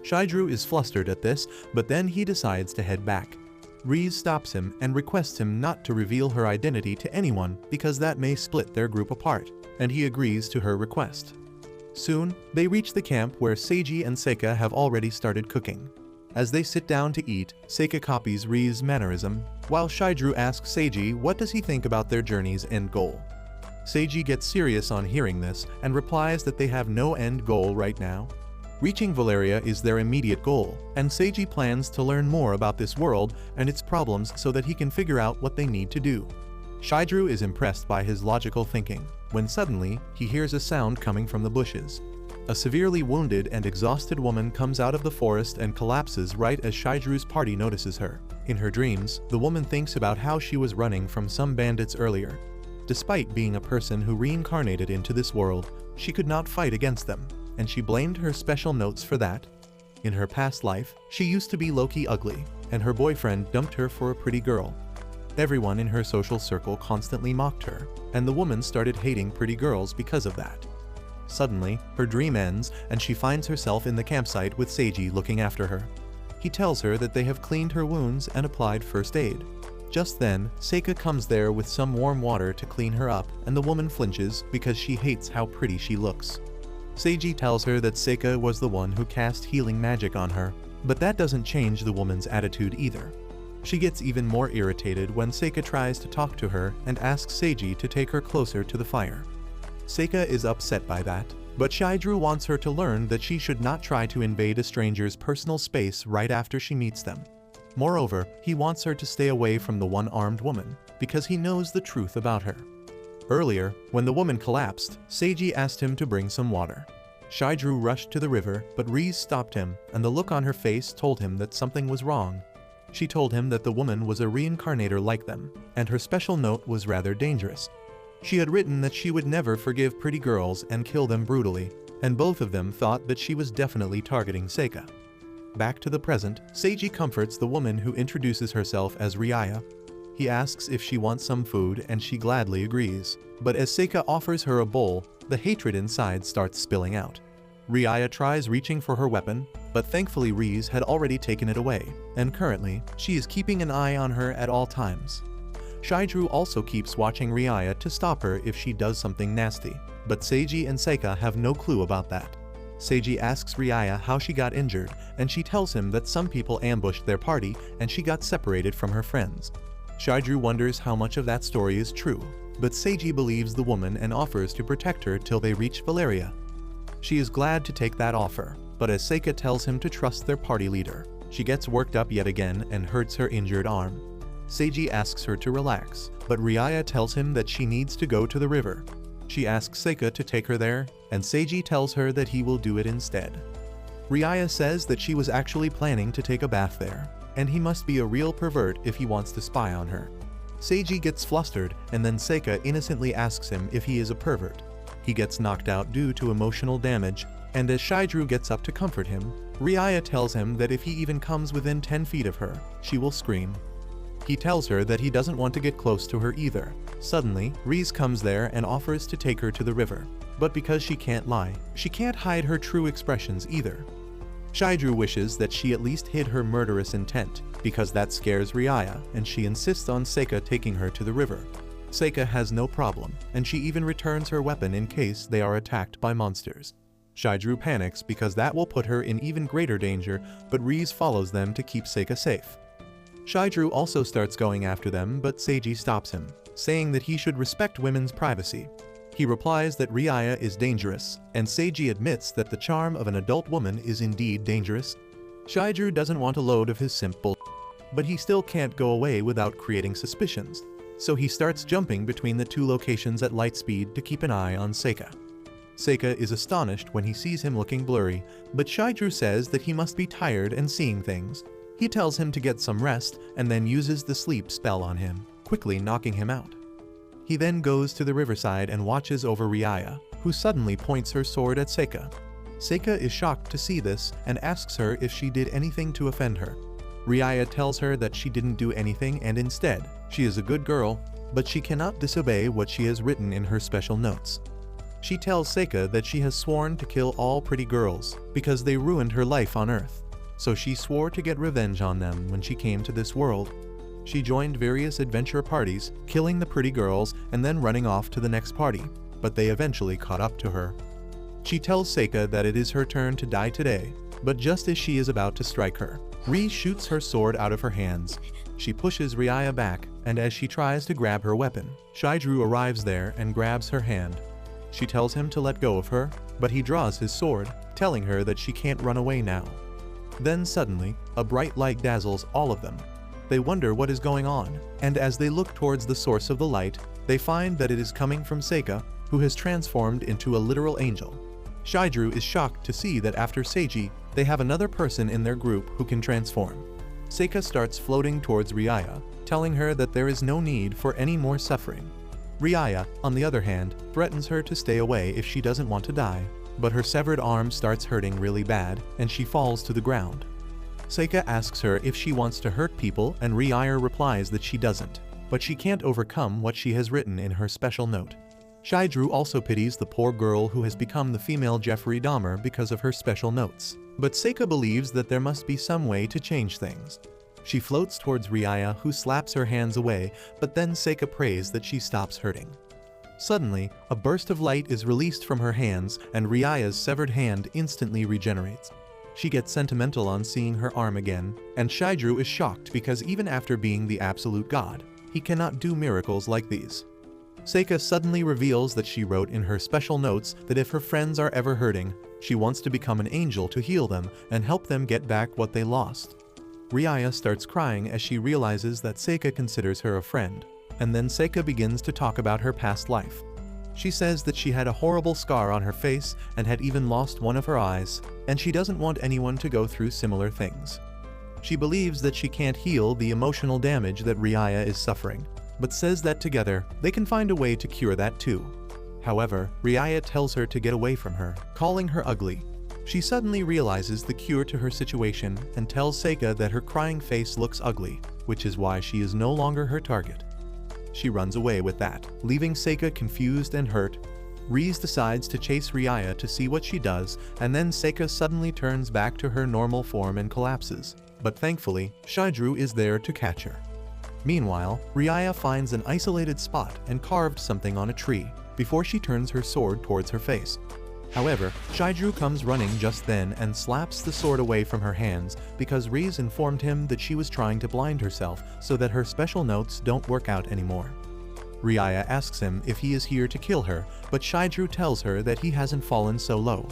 Shigeru is flustered at this, but then he decides to head back. Riz stops him and requests him not to reveal her identity to anyone because that may split their group apart, and he agrees to her request. Soon, they reach the camp where Seiji and Seika have already started cooking. As they sit down to eat, Seika copies Riz's mannerism, while Shigeru asks Seiji what does he think about their journey's end goal. Seiji gets serious on hearing this and replies that they have no end goal right now. Reaching Valeria is their immediate goal, and Seiji plans to learn more about this world and its problems so that he can figure out what they need to do. Shigeru is impressed by his logical thinking, when suddenly, he hears a sound coming from the bushes. A severely wounded and exhausted woman comes out of the forest and collapses right as Shigeru's party notices her. In her dreams, the woman thinks about how she was running from some bandits earlier. Despite being a person who reincarnated into this world, she could not fight against them, and she blamed her special notes for that. In her past life, she used to be low-key ugly, and her boyfriend dumped her for a pretty girl. Everyone in her social circle constantly mocked her, and the woman started hating pretty girls because of that. Suddenly, her dream ends and she finds herself in the campsite with Seiji looking after her. He tells her that they have cleaned her wounds and applied first aid. Just then, Seika comes there with some warm water to clean her up, and the woman flinches because she hates how pretty she looks. Seiji tells her that Seika was the one who cast healing magic on her, but that doesn't change the woman's attitude either. She gets even more irritated when Seika tries to talk to her and asks Seiji to take her closer to the fire. Seika is upset by that, but Shigeru wants her to learn that she should not try to invade a stranger's personal space right after she meets them. Moreover, he wants her to stay away from the one-armed woman, because he knows the truth about her. Earlier, when the woman collapsed, Seiji asked him to bring some water. Shigeru rushed to the river, but Riz stopped him, and the look on her face told him that something was wrong. She told him that the woman was a reincarnator like them, and her special note was rather dangerous. She had written that she would never forgive pretty girls and kill them brutally, and both of them thought that she was definitely targeting Seika. Back to the present, Seiji comforts the woman who introduces herself as Riaya. He asks if she wants some food and she gladly agrees, but as Seika offers her a bowl, the hatred inside starts spilling out. Riaya tries reaching for her weapon, but thankfully Riz had already taken it away, and currently, she is keeping an eye on her at all times. Shigeru also keeps watching Riaya to stop her if she does something nasty, but Seiji and Seika have no clue about that. Seiji asks Riaya how she got injured, and she tells him that some people ambushed their party and she got separated from her friends. Shigeru wonders how much of that story is true, but Seiji believes the woman and offers to protect her till they reach Valeria. She is glad to take that offer, but as Seika tells him to trust their party leader, she gets worked up yet again and hurts her injured arm. Seiji asks her to relax, but Riaya tells him that she needs to go to the river. She asks Seika to take her there, and Seiji tells her that he will do it instead. Riaya says that she was actually planning to take a bath there, and he must be a real pervert if he wants to spy on her. Seiji gets flustered, and then Seika innocently asks him if he is a pervert. He gets knocked out due to emotional damage, and as Shigeru gets up to comfort him, Riaya tells him that if he even comes within 10 feet of her, she will scream. He tells her that he doesn't want to get close to her either. Suddenly, Riz comes there and offers to take her to the river. But because she can't lie, she can't hide her true expressions either. Shigeru wishes that she at least hid her murderous intent, because that scares Riaya, and she insists on Seika taking her to the river. Seika has no problem, and she even returns her weapon in case they are attacked by monsters. Shigeru panics because that will put her in even greater danger, but Riz follows them to keep Seika safe. Shigeru also starts going after them, but Seiji stops him, saying that he should respect women's privacy. He replies that Riaya is dangerous, and Seiji admits that the charm of an adult woman is indeed dangerous. Shigeru doesn't want a load of his simple, but he still can't go away without creating suspicions. so he starts jumping between the two locations at light speed to keep an eye on Seika. Seika is astonished when he sees him looking blurry, but Shigeru says that he must be tired and seeing things. He tells him to get some rest and then uses the sleep spell on him, quickly knocking him out. He then goes to the riverside and watches over Riaya, who suddenly points her sword at Seika. Seika is shocked to see this and asks her if she did anything to offend her. Riaya tells her that she didn't do anything and instead, she is a good girl, but she cannot disobey what she has written in her special notes. She tells Seika that she has sworn to kill all pretty girls because they ruined her life on Earth, so she swore to get revenge on them when she came to this world. She joined various adventure parties, killing the pretty girls and then running off to the next party, but they eventually caught up to her. She tells Seika that it is her turn to die today, but just as she is about to strike her, Ri shoots her sword out of her hands. She pushes Riaya back, and as she tries to grab her weapon, Shigeru arrives there and grabs her hand. She tells him to let go of her, but he draws his sword, telling her that she can't run away now. Then suddenly, a bright light dazzles all of them. They wonder what is going on, and as they look towards the source of the light, they find that it is coming from Seika, who has transformed into a literal angel. Shigeru is shocked to see that after Seiji, they have another person in their group who can transform. Seika starts floating towards Riaya, telling her that there is no need for any more suffering. Riaya, on the other hand, threatens her to stay away if she doesn't want to die, but her severed arm starts hurting really bad, and she falls to the ground. Seika asks her if she wants to hurt people, and Riaya replies that she doesn't, but she can't overcome what she has written in her special note. Shigeru also pities the poor girl who has become the female Jeffrey Dahmer because of her special notes, but Seika believes that there must be some way to change things. She floats towards Riaya, who slaps her hands away, but then Seika prays that she stops hurting. Suddenly, a burst of light is released from her hands, and Riaya's severed hand instantly regenerates. She gets sentimental on seeing her arm again, and Shigeru is shocked because even after being the absolute god, he cannot do miracles like these. Seika suddenly reveals that she wrote in her special notes that if her friends are ever hurting, she wants to become an angel to heal them and help them get back what they lost. Riaya starts crying as she realizes that Seika considers her a friend, and then Seika begins to talk about her past life. She says that she had a horrible scar on her face and had even lost one of her eyes, and she doesn't want anyone to go through similar things. She believes that she can't heal the emotional damage that Riaya is suffering, but says that together, they can find a way to cure that too. However, Riaya tells her to get away from her, calling her ugly. She suddenly realizes the cure to her situation and tells Seika that her crying face looks ugly, which is why she is no longer her target. She runs away with that, leaving Seika confused and hurt. Riz decides to chase Riaya to see what she does, and then Seika suddenly turns back to her normal form and collapses. But thankfully, Shigeru is there to catch her. Meanwhile, Riaya finds an isolated spot and carved something on a tree, before she turns her sword towards her face. However, Shigeru comes running just then and slaps the sword away from her hands because Riz informed him that she was trying to blind herself so that her special notes don't work out anymore. Riaya asks him if he is here to kill her, but Shigeru tells her that he hasn't fallen so low.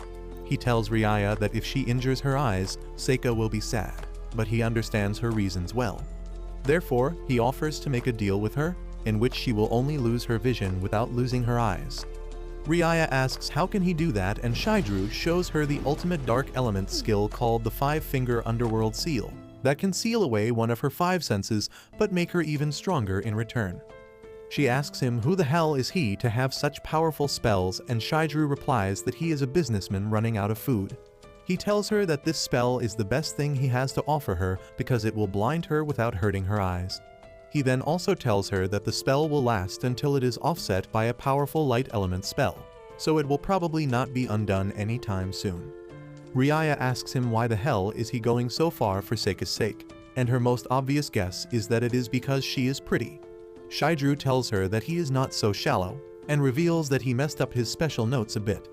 He tells Riaya that if she injures her eyes, Seika will be sad, but he understands her reasons well. Therefore, he offers to make a deal with her, in which she will only lose her vision without losing her eyes. Riaya asks how can he do that, and Shigeru shows her the ultimate dark element skill called the 5-finger underworld seal, that can seal away one of her 5 senses but make her even stronger in return. She asks him who the hell is he to have such powerful spells, and Shigeru replies that he is a businessman running out of food. He tells her that this spell is the best thing he has to offer her because it will blind her without hurting her eyes. He then also tells her that the spell will last until it is offset by a powerful light element spell, so it will probably not be undone anytime soon. Riaya asks him why the hell is he going so far for Seika's sake, and her most obvious guess is that it is because she is pretty. Shigeru tells her that he is not so shallow, and reveals that he messed up his special notes a bit.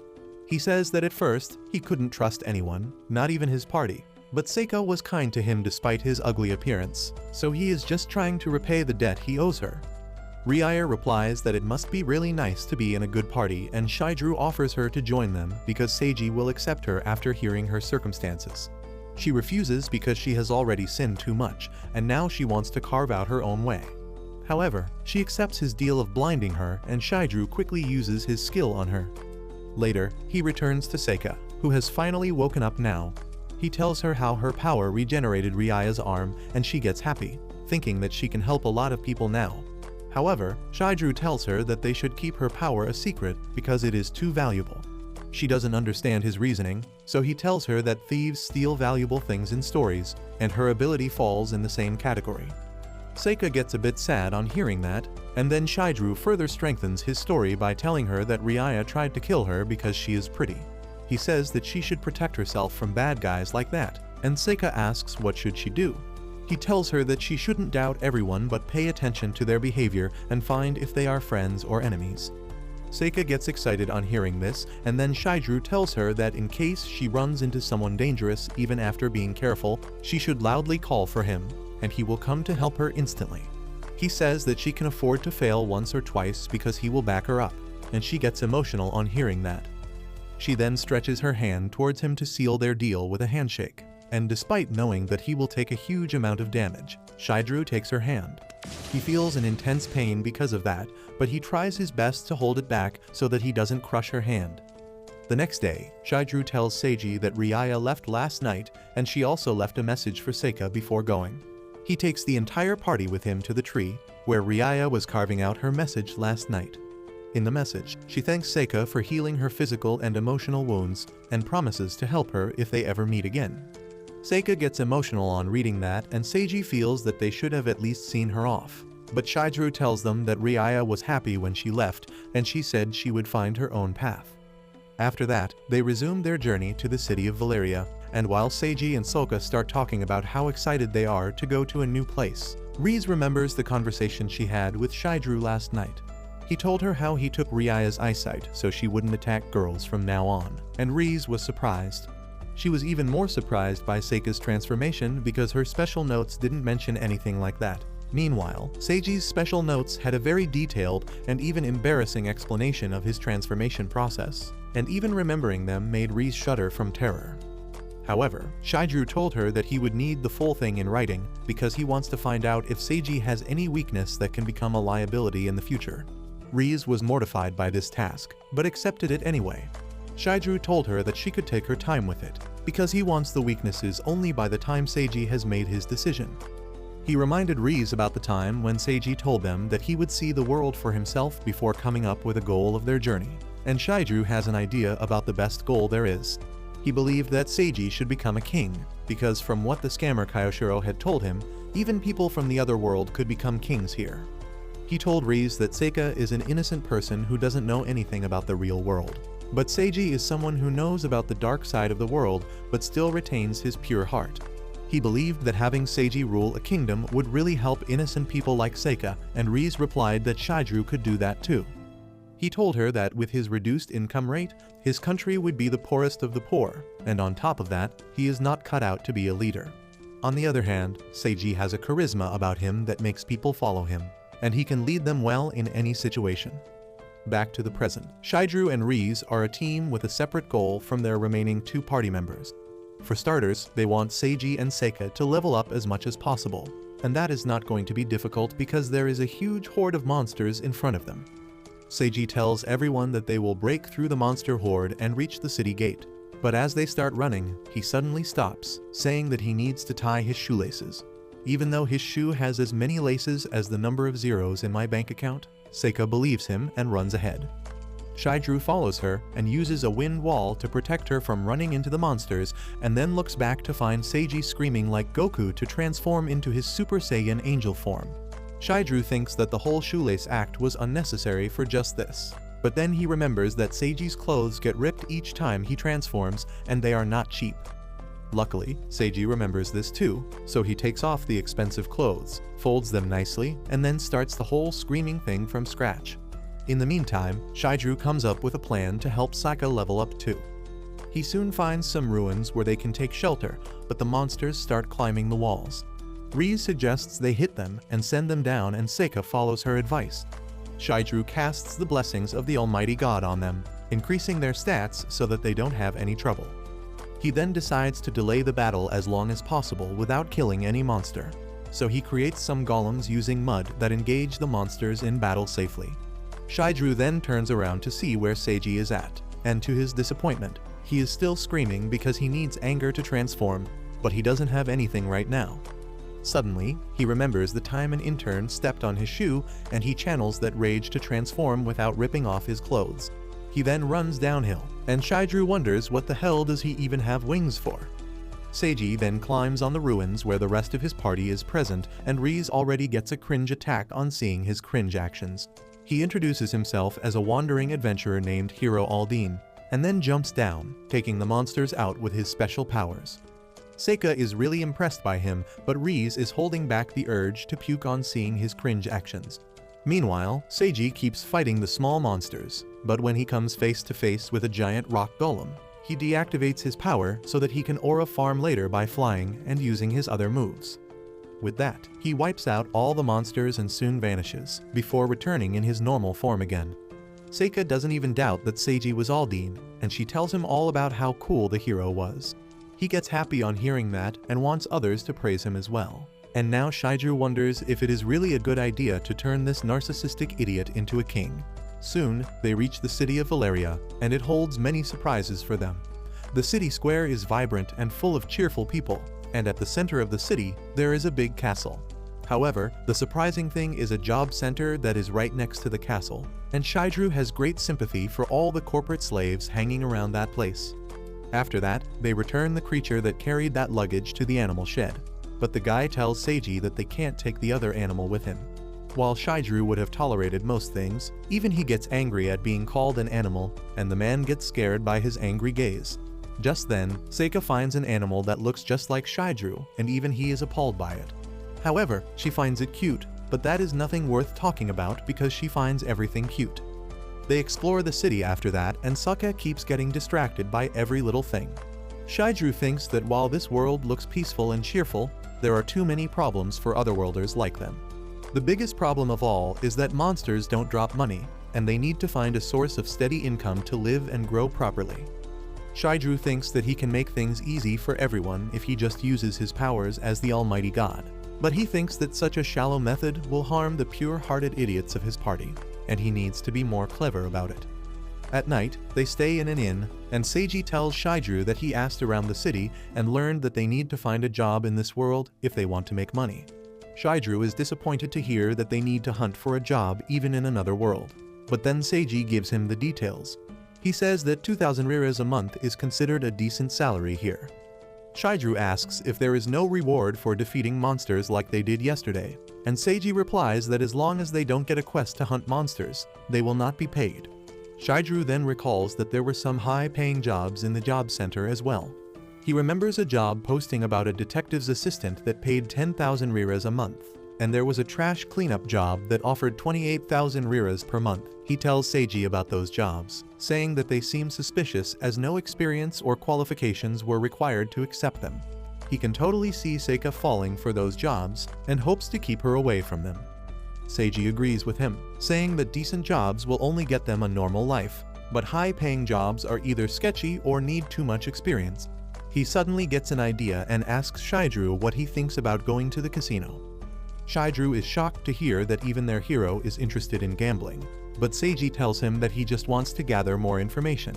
He says that at first, he couldn't trust anyone, not even his party, but Seika was kind to him despite his ugly appearance, so he is just trying to repay the debt he owes her. Riaya replies that it must be really nice to be in a good party, and Shigeru offers her to join them because Seiji will accept her after hearing her circumstances. She refuses because she has already sinned too much, and now she wants to carve out her own way. However, she accepts his deal of blinding her and Shigeru quickly uses his skill on her. Later, he returns to Seika, who has finally woken up now. He tells her how her power regenerated Rya's arm and she gets happy, thinking that she can help a lot of people now. However, Shigeru tells her that they should keep her power a secret because it is too valuable. She doesn't understand his reasoning, so he tells her that thieves steal valuable things in stories, and her ability falls in the same category. Seika gets a bit sad on hearing that, and then Shigeru further strengthens his story by telling her that Rya tried to kill her because she is pretty. He says that she should protect herself from bad guys like that, and Seika asks what should she do. He tells her that she shouldn't doubt everyone but pay attention to their behavior and find if they are friends or enemies. Seika gets excited on hearing this, and then Shigeru tells her that in case she runs into someone dangerous even after being careful, she should loudly call for him, and he will come to help her instantly. He says that she can afford to fail once or twice because he will back her up, and she gets emotional on hearing that. She then stretches her hand towards him to seal their deal with a handshake, and despite knowing that he will take a huge amount of damage, Shigeru takes her hand. He feels an intense pain because of that, but he tries his best to hold it back so that he doesn't crush her hand. The next day, Shigeru tells Seiji that Rya left last night and she also left a message for Seika before going. He takes the entire party with him to the tree, where Rya was carving out her message last night. In the message, she thanks Seika for healing her physical and emotional wounds and promises to help her if they ever meet again. Seika gets emotional on reading that and Seiji feels that they should have at least seen her off. But Shigeru tells them that Rya was happy when she left and she said she would find her own path. After that, they resume their journey to the city of Valeria, and while Seiji and Soka start talking about how excited they are to go to a new place, Rize remembers the conversation she had with Shigeru last night. He told her how he took Rya's eyesight so she wouldn't attack girls from now on, and Rize was surprised. She was even more surprised by Seika's transformation because her special notes didn't mention anything like that. Meanwhile, Seiji's special notes had a very detailed and even embarrassing explanation of his transformation process, and even remembering them made Rize shudder from terror. However, Shigeru told her that he would need the full thing in writing because he wants to find out if Seiji has any weakness that can become a liability in the future. Rize was mortified by this task, but accepted it anyway. Shigeru told her that she could take her time with it, because he wants the weaknesses only by the time Seiji has made his decision. He reminded Rize about the time when Seiji told them that he would see the world for himself before coming up with a goal of their journey, and Shigeru has an idea about the best goal there is. He believed that Seiji should become a king, because from what the scammer Kyoshiro had told him, even people from the other world could become kings here. He told Rize that Seika is an innocent person who doesn't know anything about the real world. But Seiji is someone who knows about the dark side of the world but still retains his pure heart. He believed that having Seiji rule a kingdom would really help innocent people like Seika, and Rize replied that Shigeru could do that too. He told her that with his reduced income rate, his country would be the poorest of the poor, and on top of that, he is not cut out to be a leader. On the other hand, Seiji has a charisma about him that makes people follow him, and he can lead them well in any situation. Back to the present. Shigeru and Rize are a team with a separate goal from their remaining two party members. For starters, they want Seiji and Seika to level up as much as possible, and that is not going to be difficult because there is a huge horde of monsters in front of them. Seiji tells everyone that they will break through the monster horde and reach the city gate, but as they start running, he suddenly stops, saying that he needs to tie his shoelaces. Even though his shoe has as many laces as the number of zeros in my bank account, Seika believes him and runs ahead. Shigeru follows her and uses a wind wall to protect her from running into the monsters, and then looks back to find Seiji screaming like Goku to transform into his Super Saiyan angel form. Shigeru thinks that the whole shoelace act was unnecessary for just this, but then he remembers that Seiji's clothes get ripped each time he transforms and they are not cheap. Luckily, Seiji remembers this too, so he takes off the expensive clothes, folds them nicely, and then starts the whole screaming thing from scratch. In the meantime, Shigeru comes up with a plan to help Seika level up too. He soon finds some ruins where they can take shelter, but the monsters start climbing the walls. Rize suggests they hit them and send them down, and Seika follows her advice. Shigeru casts the blessings of the Almighty God on them, increasing their stats so that they don't have any trouble. He then decides to delay the battle as long as possible without killing any monster. so he creates some golems using mud that engage the monsters in battle safely. Shigeru then turns around to see where Seiji is at, and to his disappointment, he is still screaming because he needs anger to transform, but he doesn't have anything right now. Suddenly, he remembers the time an intern stepped on his shoe, and he channels that rage to transform without ripping off his clothes. He then runs downhill, and Shigeru wonders what the hell does he even have wings for. Seiji then climbs on the ruins where the rest of his party is present, and Riz already gets a cringe attack on seeing his cringe actions. He introduces himself as a wandering adventurer named Hiro Aldine, and then jumps down, taking the monsters out with his special powers. Seika is really impressed by him, but Riz is holding back the urge to puke on seeing his cringe actions. Meanwhile, Seiji keeps fighting the small monsters, but when he comes face to face with a giant rock golem, he deactivates his power so that he can aura farm later by flying and using his other moves. With that, he wipes out all the monsters and soon vanishes, before returning in his normal form again. Seika doesn't even doubt that Seiji was Aldine, and she tells him all about how cool the hero was. He gets happy on hearing that and wants others to praise him as well. And now Shigeru wonders if it is really a good idea to turn this narcissistic idiot into a king. Soon, they reach the city of Valeria, and it holds many surprises for them. The city square is vibrant and full of cheerful people, and at the center of the city, there is a big castle. However, the surprising thing is a job center that is right next to the castle, and Shigeru has great sympathy for all the corporate slaves hanging around that place. After that, they return the creature that carried that luggage to the animal shed, but the guy tells Seiji that they can't take the other animal with him. While Shigeru would have tolerated most things, even he gets angry at being called an animal, and the man gets scared by his angry gaze. Just then, Seika finds an animal that looks just like Shigeru, and even he is appalled by it. However, she finds it cute, but that is nothing worth talking about because she finds everything cute. They explore the city after that, and Sokka keeps getting distracted by every little thing. Shigeru thinks that while this world looks peaceful and cheerful, there are too many problems for otherworlders like them. The biggest problem of all is that monsters don't drop money, and they need to find a source of steady income to live and grow properly. Shigeru thinks that he can make things easy for everyone if he just uses his powers as the Almighty God, but he thinks that such a shallow method will harm the pure-hearted idiots of his party, and he needs to be more clever about it. At night, they stay in an inn, and Seiji tells Shigeru that he asked around the city and learned that they need to find a job in this world if they want to make money. Shigeru is disappointed to hear that they need to hunt for a job even in another world, but then Seiji gives him the details. He says that 2,000 riras a month is considered a decent salary here. Shigeru asks if there is no reward for defeating monsters like they did yesterday, and Seiji replies that as long as they don't get a quest to hunt monsters, they will not be paid. Shigeru then recalls that there were some high-paying jobs in the job center as well. He remembers a job posting about a detective's assistant that paid 10,000 riras a month, and there was a trash cleanup job that offered 28,000 riras per month. He tells Seiji about those jobs, saying that they seem suspicious as no experience or qualifications were required to accept them. He can totally see Seika falling for those jobs and hopes to keep her away from them. Seiji agrees with him, saying that decent jobs will only get them a normal life, but high-paying jobs are either sketchy or need too much experience. He suddenly gets an idea and asks Shigeru what he thinks about going to the casino. Shigeru is shocked to hear that even their hero is interested in gambling, but Seiji tells him that he just wants to gather more information.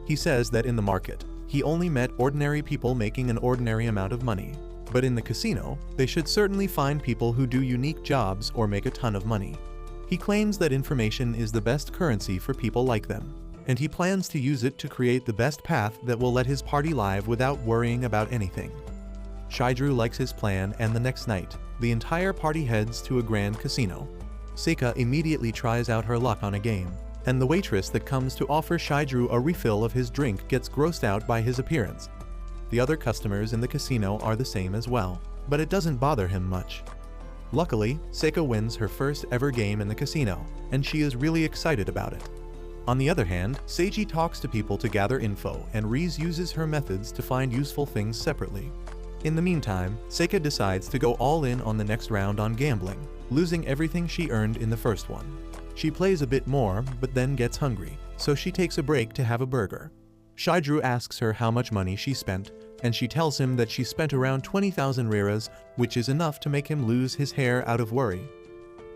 He says that in the market, he only met ordinary people making an ordinary amount of money, but in the casino, they should certainly find people who do unique jobs or make a ton of money. He claims that information is the best currency for people like them, and he plans to use it to create the best path that will let his party live without worrying about anything. Shigeru likes his plan, and the next night, the entire party heads to a grand casino. Seika immediately tries out her luck on a game, and the waitress that comes to offer Shigeru a refill of his drink gets grossed out by his appearance. The other customers in the casino are the same as well, but it doesn't bother him much. Luckily, Seika wins her first ever game in the casino, and she is really excited about it. On the other hand, Seiji talks to people to gather info, and Riz uses her methods to find useful things separately. In the meantime, Seika decides to go all in on the next round on gambling, losing everything she earned in the first one. She plays a bit more, but then gets hungry, so she takes a break to have a burger. Shigeru asks her how much money she spent, and she tells him that she spent around 20,000 riras, which is enough to make him lose his hair out of worry.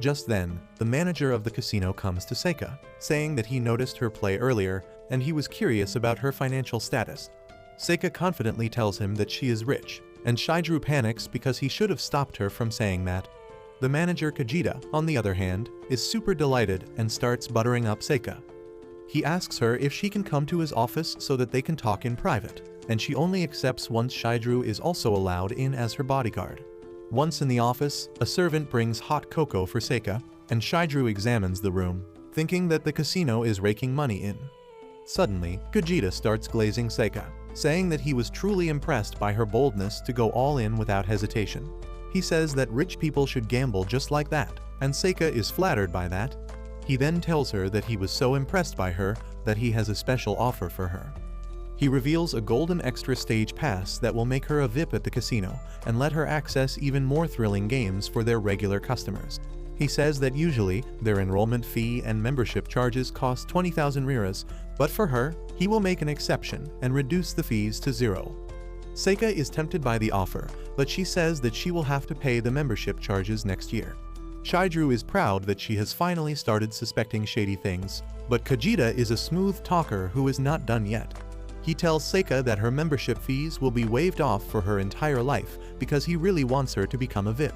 Just then, the manager of the casino comes to Seika, saying that he noticed her play earlier and he was curious about her financial status. Seika confidently tells him that she is rich, and Shigeru panics because he should have stopped her from saying that. The manager Kajita, on the other hand, is super delighted and starts buttering up Seika. He asks her if she can come to his office so that they can talk in private, and she only accepts once Shigeru is also allowed in as her bodyguard. Once in the office, a servant brings hot cocoa for Seika, and Shigeru examines the room, thinking that the casino is raking money in. Suddenly, Kajita starts glazing Seika, saying that he was truly impressed by her boldness to go all in without hesitation. He says that rich people should gamble just like that, and Seika is flattered by that. He then tells her that he was so impressed by her that he has a special offer for her. He reveals a golden extra stage pass that will make her a VIP at the casino and let her access even more thrilling games for their regular customers. He says that usually their enrollment fee and membership charges cost 20,000 riras, but for her, he will make an exception and reduce the fees to 0. Seika is tempted by the offer, but she says that she will have to pay the membership charges next year. Shigeru is proud that she has finally started suspecting shady things, but Kajita is a smooth talker who is not done yet. He tells Seika that her membership fees will be waived off for her entire life because he really wants her to become a VIP.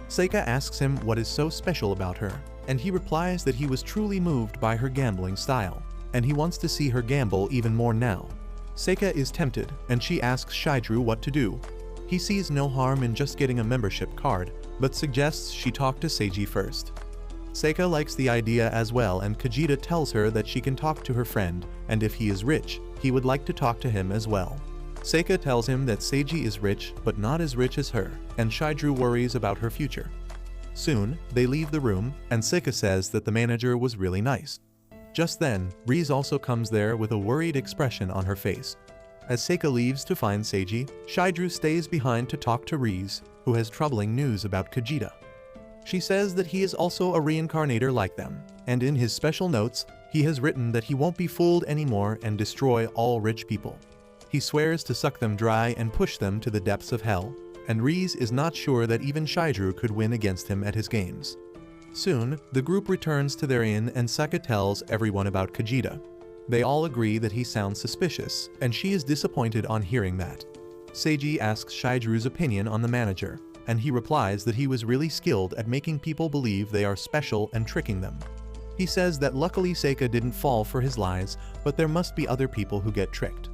Seika asks him what is so special about her, and he replies that he was truly moved by her gambling style, and he wants to see her gamble even more now. Seika is tempted, and she asks Shigeru what to do. He sees no harm in just getting a membership card, but suggests she talk to Seiji first. Seika likes the idea as well, and Kajita tells her that she can talk to her friend, and if he is rich, he would like to talk to him as well. Seika tells him that Seiji is rich, but not as rich as her, and Shigeru worries about her future. Soon, they leave the room, and Seika says that the manager was really nice. Just then, Riz also comes there with a worried expression on her face. As Seika leaves to find Seiji, Shigeru stays behind to talk to Riz, who has troubling news about Kajita. She says that he is also a reincarnator like them, and in his special notes, he has written that he won't be fooled anymore and destroy all rich people. He swears to suck them dry and push them to the depths of hell, and Riz is not sure that even Shigeru could win against him at his games. Soon, the group returns to their inn and Seika tells everyone about Kajita. They all agree that he sounds suspicious, and she is disappointed on hearing that. Seiji asks Shigeru's opinion on the manager, and he replies that he was really skilled at making people believe they are special and tricking them. He says that luckily Seika didn't fall for his lies, but there must be other people who get tricked.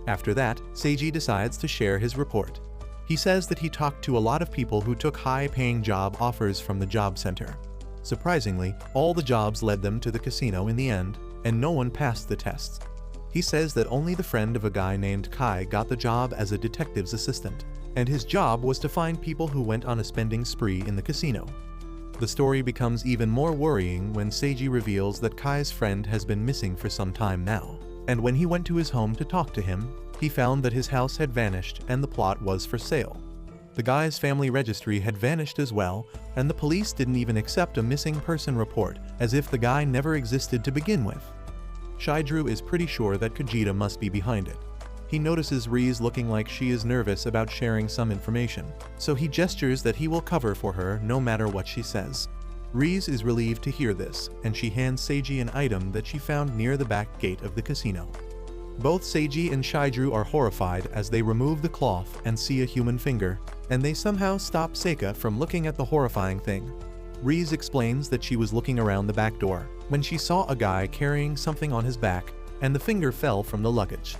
After that, Seiji decides to share his report. He says that he talked to a lot of people who took high-paying job offers from the job center. Surprisingly, all the jobs led them to the casino in the end, and no one passed the tests. He says that only the friend of a guy named Kai got the job as a detective's assistant, and his job was to find people who went on a spending spree in the casino. The story becomes even more worrying when Seiji reveals that Kai's friend has been missing for some time now, and when he went to his home to talk to him, he found that his house had vanished and the plot was for sale. The guy's family registry had vanished as well, and the police didn't even accept a missing person report, as if the guy never existed to begin with. Shigeru is pretty sure that Kajita must be behind it. He notices Riz looking like she is nervous about sharing some information, so he gestures that he will cover for her no matter what she says. Riz is relieved to hear this, and she hands Seiji an item that she found near the back gate of the casino. Both Seiji and Shigeru are horrified as they remove the cloth and see a human finger, and they somehow stop Seika from looking at the horrifying thing. Riz explains that she was looking around the back door when she saw a guy carrying something on his back, and the finger fell from the luggage.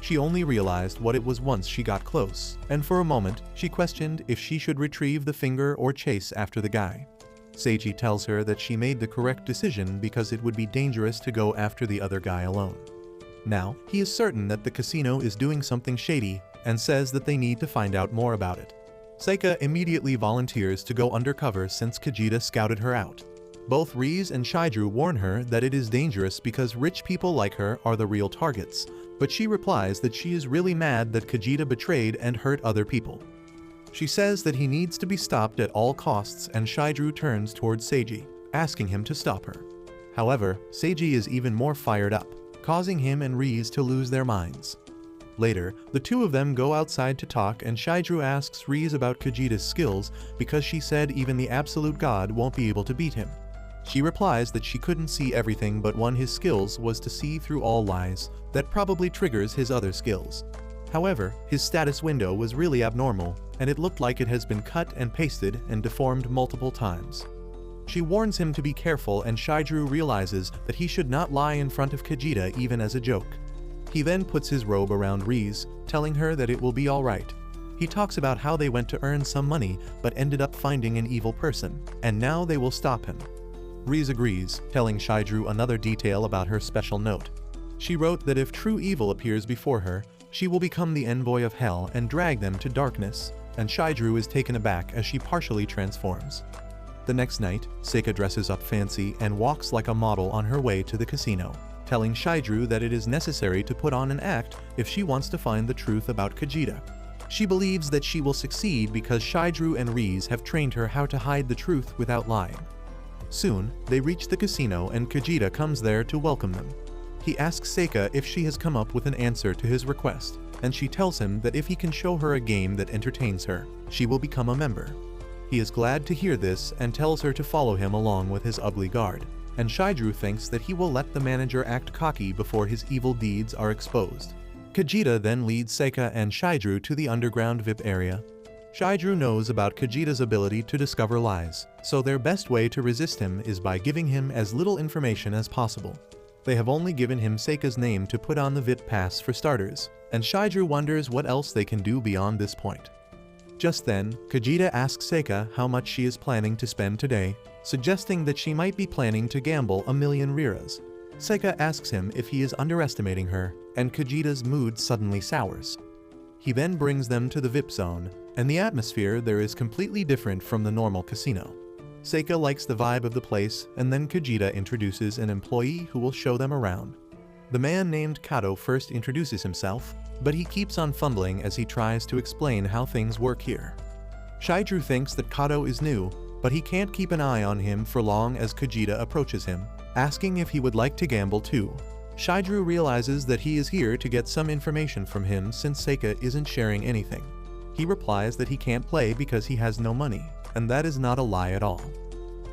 She only realized what it was once she got close, and for a moment, she questioned if she should retrieve the finger or chase after the guy. Seiji tells her that she made the correct decision because it would be dangerous to go after the other guy alone. Now, he is certain that the casino is doing something shady and says that they need to find out more about it. Seika immediately volunteers to go undercover since Kajita scouted her out. Both Riz and Shigeru warn her that it is dangerous because rich people like her are the real targets, but she replies that she is really mad that Kajita betrayed and hurt other people. She says that he needs to be stopped at all costs, and Shigeru turns towards Seiji, asking him to stop her. However, Seiji is even more fired up, causing him and Riz to lose their minds. Later, the two of them go outside to talk and Shigeru asks Rize about Kajita's skills because she said even the absolute god won't be able to beat him. She replies that she couldn't see everything but one his skills was to see through all lies, that probably triggers his other skills. However, his status window was really abnormal, and it looked like it has been cut and pasted and deformed multiple times. She warns him to be careful and Shigeru realizes that he should not lie in front of Kajita even as a joke. He then puts his robe around Rize, telling her that it will be alright. He talks about how they went to earn some money but ended up finding an evil person, and now they will stop him. Rize agrees, telling Shigeru another detail about her special note. She wrote that if true evil appears before her, she will become the envoy of hell and drag them to darkness, and Shigeru is taken aback as she partially transforms. The next night, Seika dresses up fancy and walks like a model on her way to the casino, telling Shigeru that it is necessary to put on an act if she wants to find the truth about Kajita. She believes that she will succeed because Shigeru and Rize have trained her how to hide the truth without lying. Soon, they reach the casino and Kajita comes there to welcome them. He asks Seika if she has come up with an answer to his request, and she tells him that if he can show her a game that entertains her, she will become a member. He is glad to hear this and tells her to follow him along with his ugly guard, and Shigeru thinks that he will let the manager act cocky before his evil deeds are exposed. Kajita then leads Seika and Shigeru to the underground VIP area. Shigeru knows about Kajita's ability to discover lies, so their best way to resist him is by giving him as little information as possible. They have only given him Seika's name to put on the VIP pass for starters, and Shigeru wonders what else they can do beyond this point. Just then, Kajita asks Seika how much she is planning to spend today, suggesting that she might be planning to gamble 1,000,000 liras. Seika asks him if he is underestimating her, and Kajita's mood suddenly sours. He then brings them to the VIP zone, and the atmosphere there is completely different from the normal casino. Seika likes the vibe of the place, and then Kajita introduces an employee who will show them around. The man named Kato first introduces himself, but he keeps on fumbling as he tries to explain how things work here. Shigeru thinks that Kato is new, but he can't keep an eye on him for long as Kajita approaches him, asking if he would like to gamble too. Shigeru realizes that he is here to get some information from him since Seika isn't sharing anything. He replies that he can't play because he has no money, and that is not a lie at all.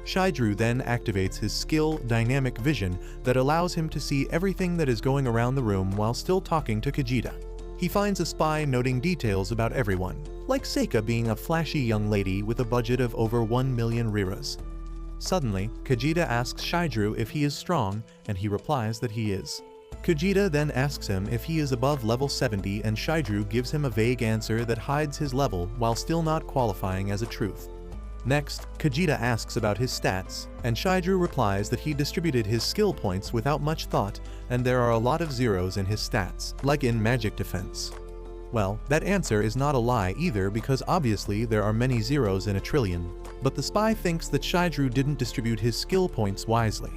Shigeru then activates his skill, Dynamic Vision, that allows him to see everything that is going around the room while still talking to Kajita. He finds a spy noting details about everyone, like Seika being a flashy young lady with a budget of over 1,000,000 liras. Suddenly, Kajita asks Shigeru if he is strong, and he replies that he is. Kajita then asks him if he is above level 70 and Shigeru gives him a vague answer that hides his level while still not qualifying as a truth. Next, Kajita asks about his stats, and Shigeru replies that he distributed his skill points without much thought, and there are a lot of zeros in his stats, like in magic defense. Well, that answer is not a lie either because obviously there are many zeros in a trillion, but the spy thinks that Shigeru didn't distribute his skill points wisely.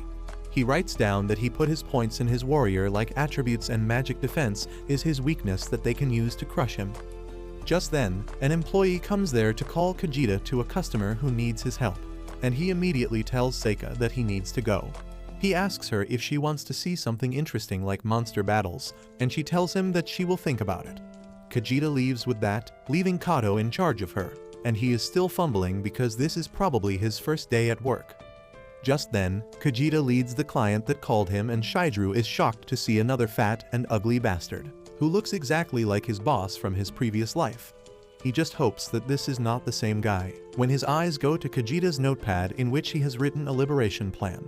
He writes down that he put his points in his warrior like attributes and magic defense is his weakness that they can use to crush him. Just then, an employee comes there to call Kajita to a customer who needs his help, and he immediately tells Seika that he needs to go. He asks her if she wants to see something interesting like monster battles, and she tells him that she will think about it. Kajita leaves with that, leaving Kato in charge of her, and he is still fumbling because this is probably his first day at work. Just then, Kajita leads the client that called him and Shigeru is shocked to see another fat and ugly bastard, who looks exactly like his boss from his previous life. He just hopes that this is not the same guy, when his eyes go to Kajita's notepad in which he has written a liberation plan.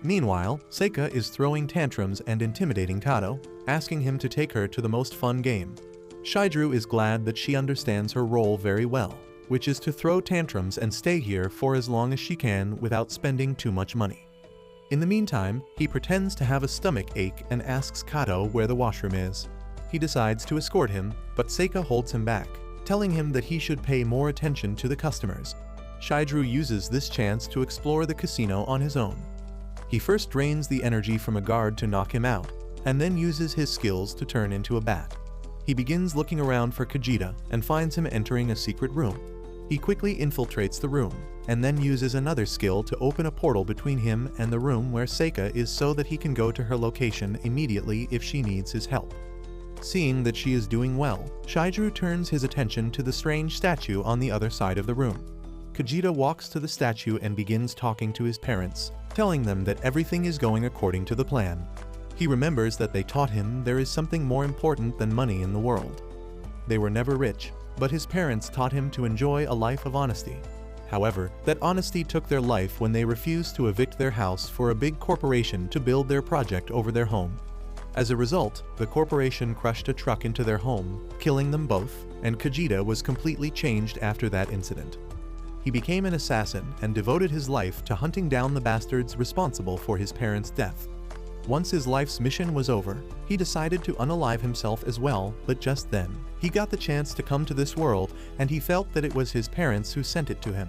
Meanwhile, Seika is throwing tantrums and intimidating Kato, asking him to take her to the most fun game. Shigeru is glad that she understands her role very well, which is to throw tantrums and stay here for as long as she can without spending too much money. In the meantime, he pretends to have a stomach ache and asks Kato where the washroom is. He decides to escort him, but Seika holds him back, telling him that he should pay more attention to the customers. Shigeru uses this chance to explore the casino on his own. He first drains the energy from a guard to knock him out, and then uses his skills to turn into a bat. He begins looking around for Kajita and finds him entering a secret room. He quickly infiltrates the room, and then uses another skill to open a portal between him and the room where Seika is so that he can go to her location immediately if she needs his help. Seeing that she is doing well, Shigeru turns his attention to the strange statue on the other side of the room. Kajita walks to the statue and begins talking to his parents, telling them that everything is going according to the plan. He remembers that they taught him there is something more important than money in the world. They were never rich, but his parents taught him to enjoy a life of honesty. However, that honesty took their life when they refused to evict their house for a big corporation to build their project over their home. As a result, the corporation crushed a truck into their home, killing them both, and Kajita was completely changed after that incident. He became an assassin and devoted his life to hunting down the bastards responsible for his parents' death. Once his life's mission was over, he decided to unalive himself as well, but just then, he got the chance to come to this world and he felt that it was his parents who sent it to him.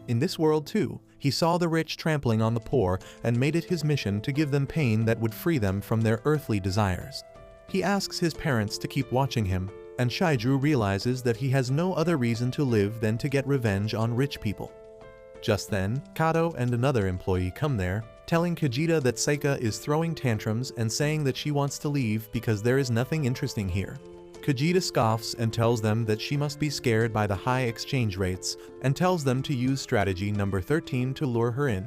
In this world too, he saw the rich trampling on the poor and made it his mission to give them pain that would free them from their earthly desires. He asks his parents to keep watching him, and Shigeru realizes that he has no other reason to live than to get revenge on rich people. Just then, Kato and another employee come there, telling Kajita that Seika is throwing tantrums and saying that she wants to leave because there is nothing interesting here. Kajita scoffs and tells them that she must be scared by the high exchange rates and tells them to use strategy number 13 to lure her in.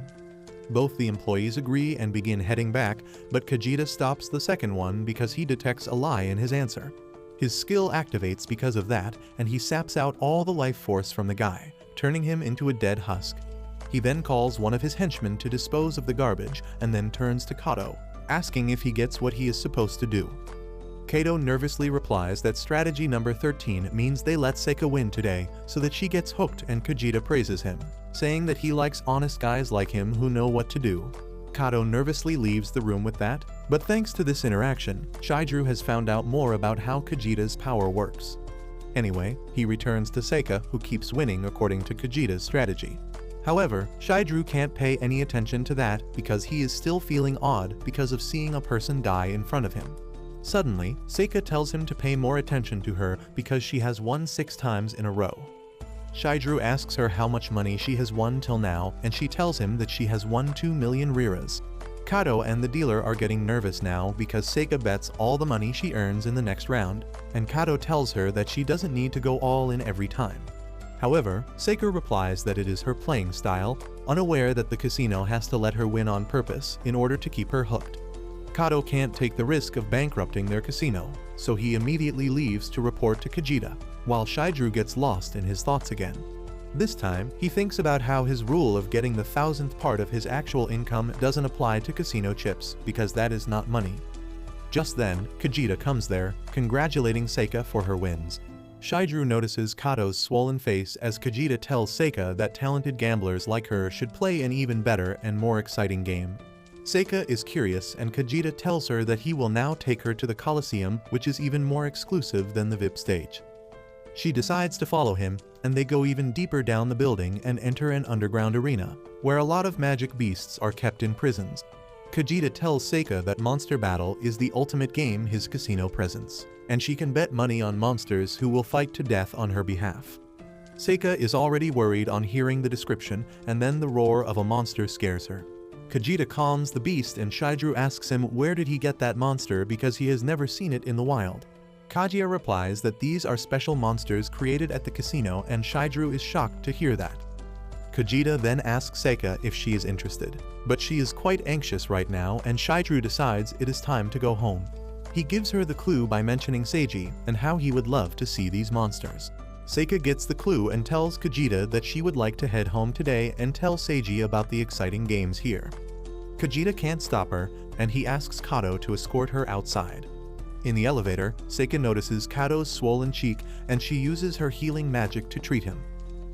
Both the employees agree and begin heading back, but Kajita stops the second one because he detects a lie in his answer. His skill activates because of that, and he saps out all the life force from the guy, turning him into a dead husk. He then calls one of his henchmen to dispose of the garbage and then turns to Kato, asking if he gets what he is supposed to do. Kato nervously replies that strategy number 13 means they let Seika win today so that she gets hooked, and Kajita praises him, saying that he likes honest guys like him who know what to do. Kato nervously leaves the room with that, but thanks to this interaction, Shigeru has found out more about how Kajita's power works. Anyway, he returns to Seika, who keeps winning according to Kajita's strategy. However, Shigeru can't pay any attention to that because he is still feeling odd because of seeing a person die in front of him. Suddenly, Seika tells him to pay more attention to her because she has won 6 times in a row. Shigeru asks her how much money she has won till now, and she tells him that she has won 2 million riras. Kato and the dealer are getting nervous now because Seika bets all the money she earns in the next round, and Kato tells her that she doesn't need to go all in every time. However, Seika replies that it is her playing style, unaware that the casino has to let her win on purpose in order to keep her hooked. Kato can't take the risk of bankrupting their casino, so he immediately leaves to report to Kajita, while Shigeru gets lost in his thoughts again. This time, he thinks about how his rule of getting the 1,000th part of his actual income doesn't apply to casino chips because that is not money. Just then, Kajita comes there, congratulating Seika for her wins. Shigeru notices Kato's swollen face as Kajita tells Seika that talented gamblers like her should play an even better and more exciting game. Seika is curious and Kajita tells her that he will now take her to the Coliseum, which is even more exclusive than the VIP stage. She decides to follow him, and they go even deeper down the building and enter an underground arena, where a lot of magic beasts are kept in prisons. Kajita tells Seika that Monster Battle is the ultimate game his casino presents, and she can bet money on monsters who will fight to death on her behalf. Seika is already worried on hearing the description, and then the roar of a monster scares her. Kajita calms the beast and Shigeru asks him where did he get that monster because he has never seen it in the wild. Kaguya replies that these are special monsters created at the casino, and Shigeru is shocked to hear that. Kajita then asks Seika if she is interested, but she is quite anxious right now and Shigeru decides it is time to go home. He gives her the clue by mentioning Seiji and how he would love to see these monsters. Seika gets the clue and tells Kajita that she would like to head home today and tell Seiji about the exciting games here. Kajita can't stop her, and he asks Kato to escort her outside. In the elevator, Seika notices Kato's swollen cheek and she uses her healing magic to treat him.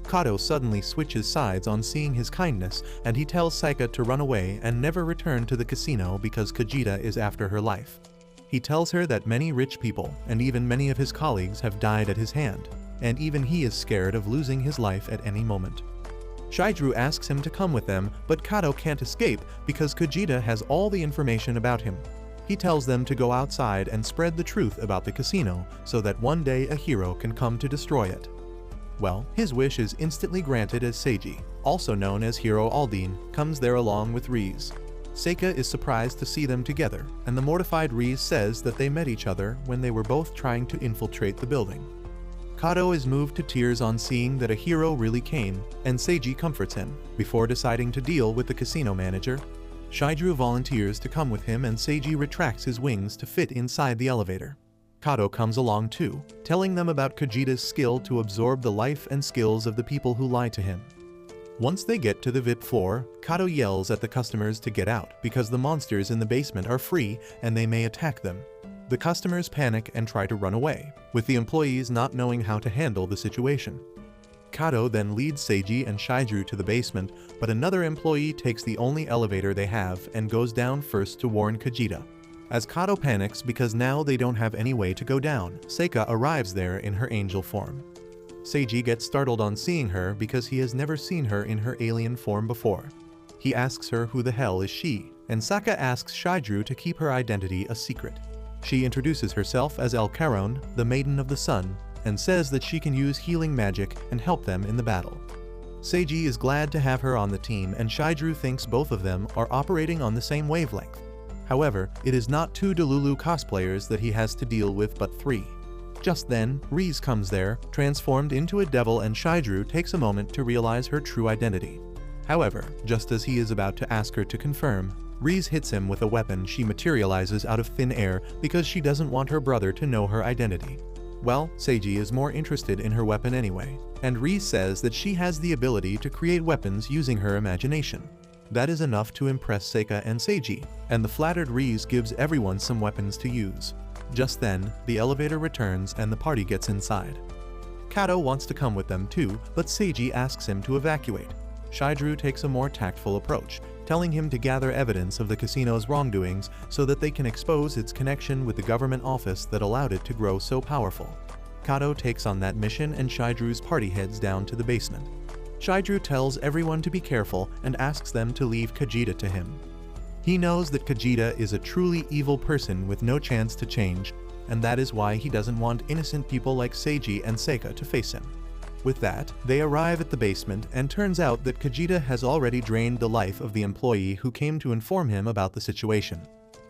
Kato suddenly switches sides on seeing his kindness, and he tells Seika to run away and never return to the casino because Kajita is after her life. He tells her that many rich people, and even many of his colleagues, have died at his hand, and even he is scared of losing his life at any moment. Shigeru asks him to come with them, but Kato can't escape because Kajita has all the information about him. He tells them to go outside and spread the truth about the casino so that one day a hero can come to destroy it. Well, his wish is instantly granted as Seiji, also known as Hero Aldine, comes there along with Rize. Seika is surprised to see them together, and the mortified Riz says that they met each other when they were both trying to infiltrate the building. Kato is moved to tears on seeing that a hero really came, and Seiji comforts him. Before deciding to deal with the casino manager, Shigeru volunteers to come with him and Seiji retracts his wings to fit inside the elevator. Kato comes along too, telling them about Kajita's skill to absorb the life and skills of the people who lie to him. Once they get to the VIP floor, Kato yells at the customers to get out because the monsters in the basement are free and they may attack them. The customers panic and try to run away, with the employees not knowing how to handle the situation. Kato then leads Seiji and Shigeru to the basement, but another employee takes the only elevator they have and goes down first to warn Kajita. As Kato panics because now they don't have any way to go down, Seika arrives there in her angel form. Seiji gets startled on seeing her because he has never seen her in her alien form before. He asks her who the hell is she, and Saka asks Shigeru to keep her identity a secret. She introduces herself as El Caron, the Maiden of the Sun, and says that she can use healing magic and help them in the battle. Seiji is glad to have her on the team, and Shigeru thinks both of them are operating on the same wavelength. However, it is not 2 Delulu cosplayers that he has to deal with but 3. Just then, Riz comes there, transformed into a devil, and Shigeru takes a moment to realize her true identity. However, just as he is about to ask her to confirm, Riz hits him with a weapon she materializes out of thin air because she doesn't want her brother to know her identity. Well, Seiji is more interested in her weapon anyway, and Riz says that she has the ability to create weapons using her imagination. That is enough to impress Seika and Seiji, and the flattered Riz gives everyone some weapons to use. Just then, the elevator returns and the party gets inside. Kato wants to come with them too, but Seiji asks him to evacuate. Shigeru takes a more tactful approach, telling him to gather evidence of the casino's wrongdoings so that they can expose its connection with the government office that allowed it to grow so powerful. Kato takes on that mission and Shigeru's party heads down to the basement. Shigeru tells everyone to be careful and asks them to leave Kajita to him. He knows that Kajita is a truly evil person with no chance to change, and that is why he doesn't want innocent people like Seiji and Seika to face him. With that, they arrive at the basement and turns out that Kajita has already drained the life of the employee who came to inform him about the situation.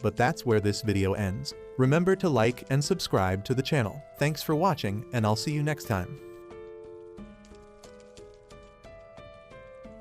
But that's where this video ends. Remember to like and subscribe to the channel. Thanks for watching, and I'll see you next time.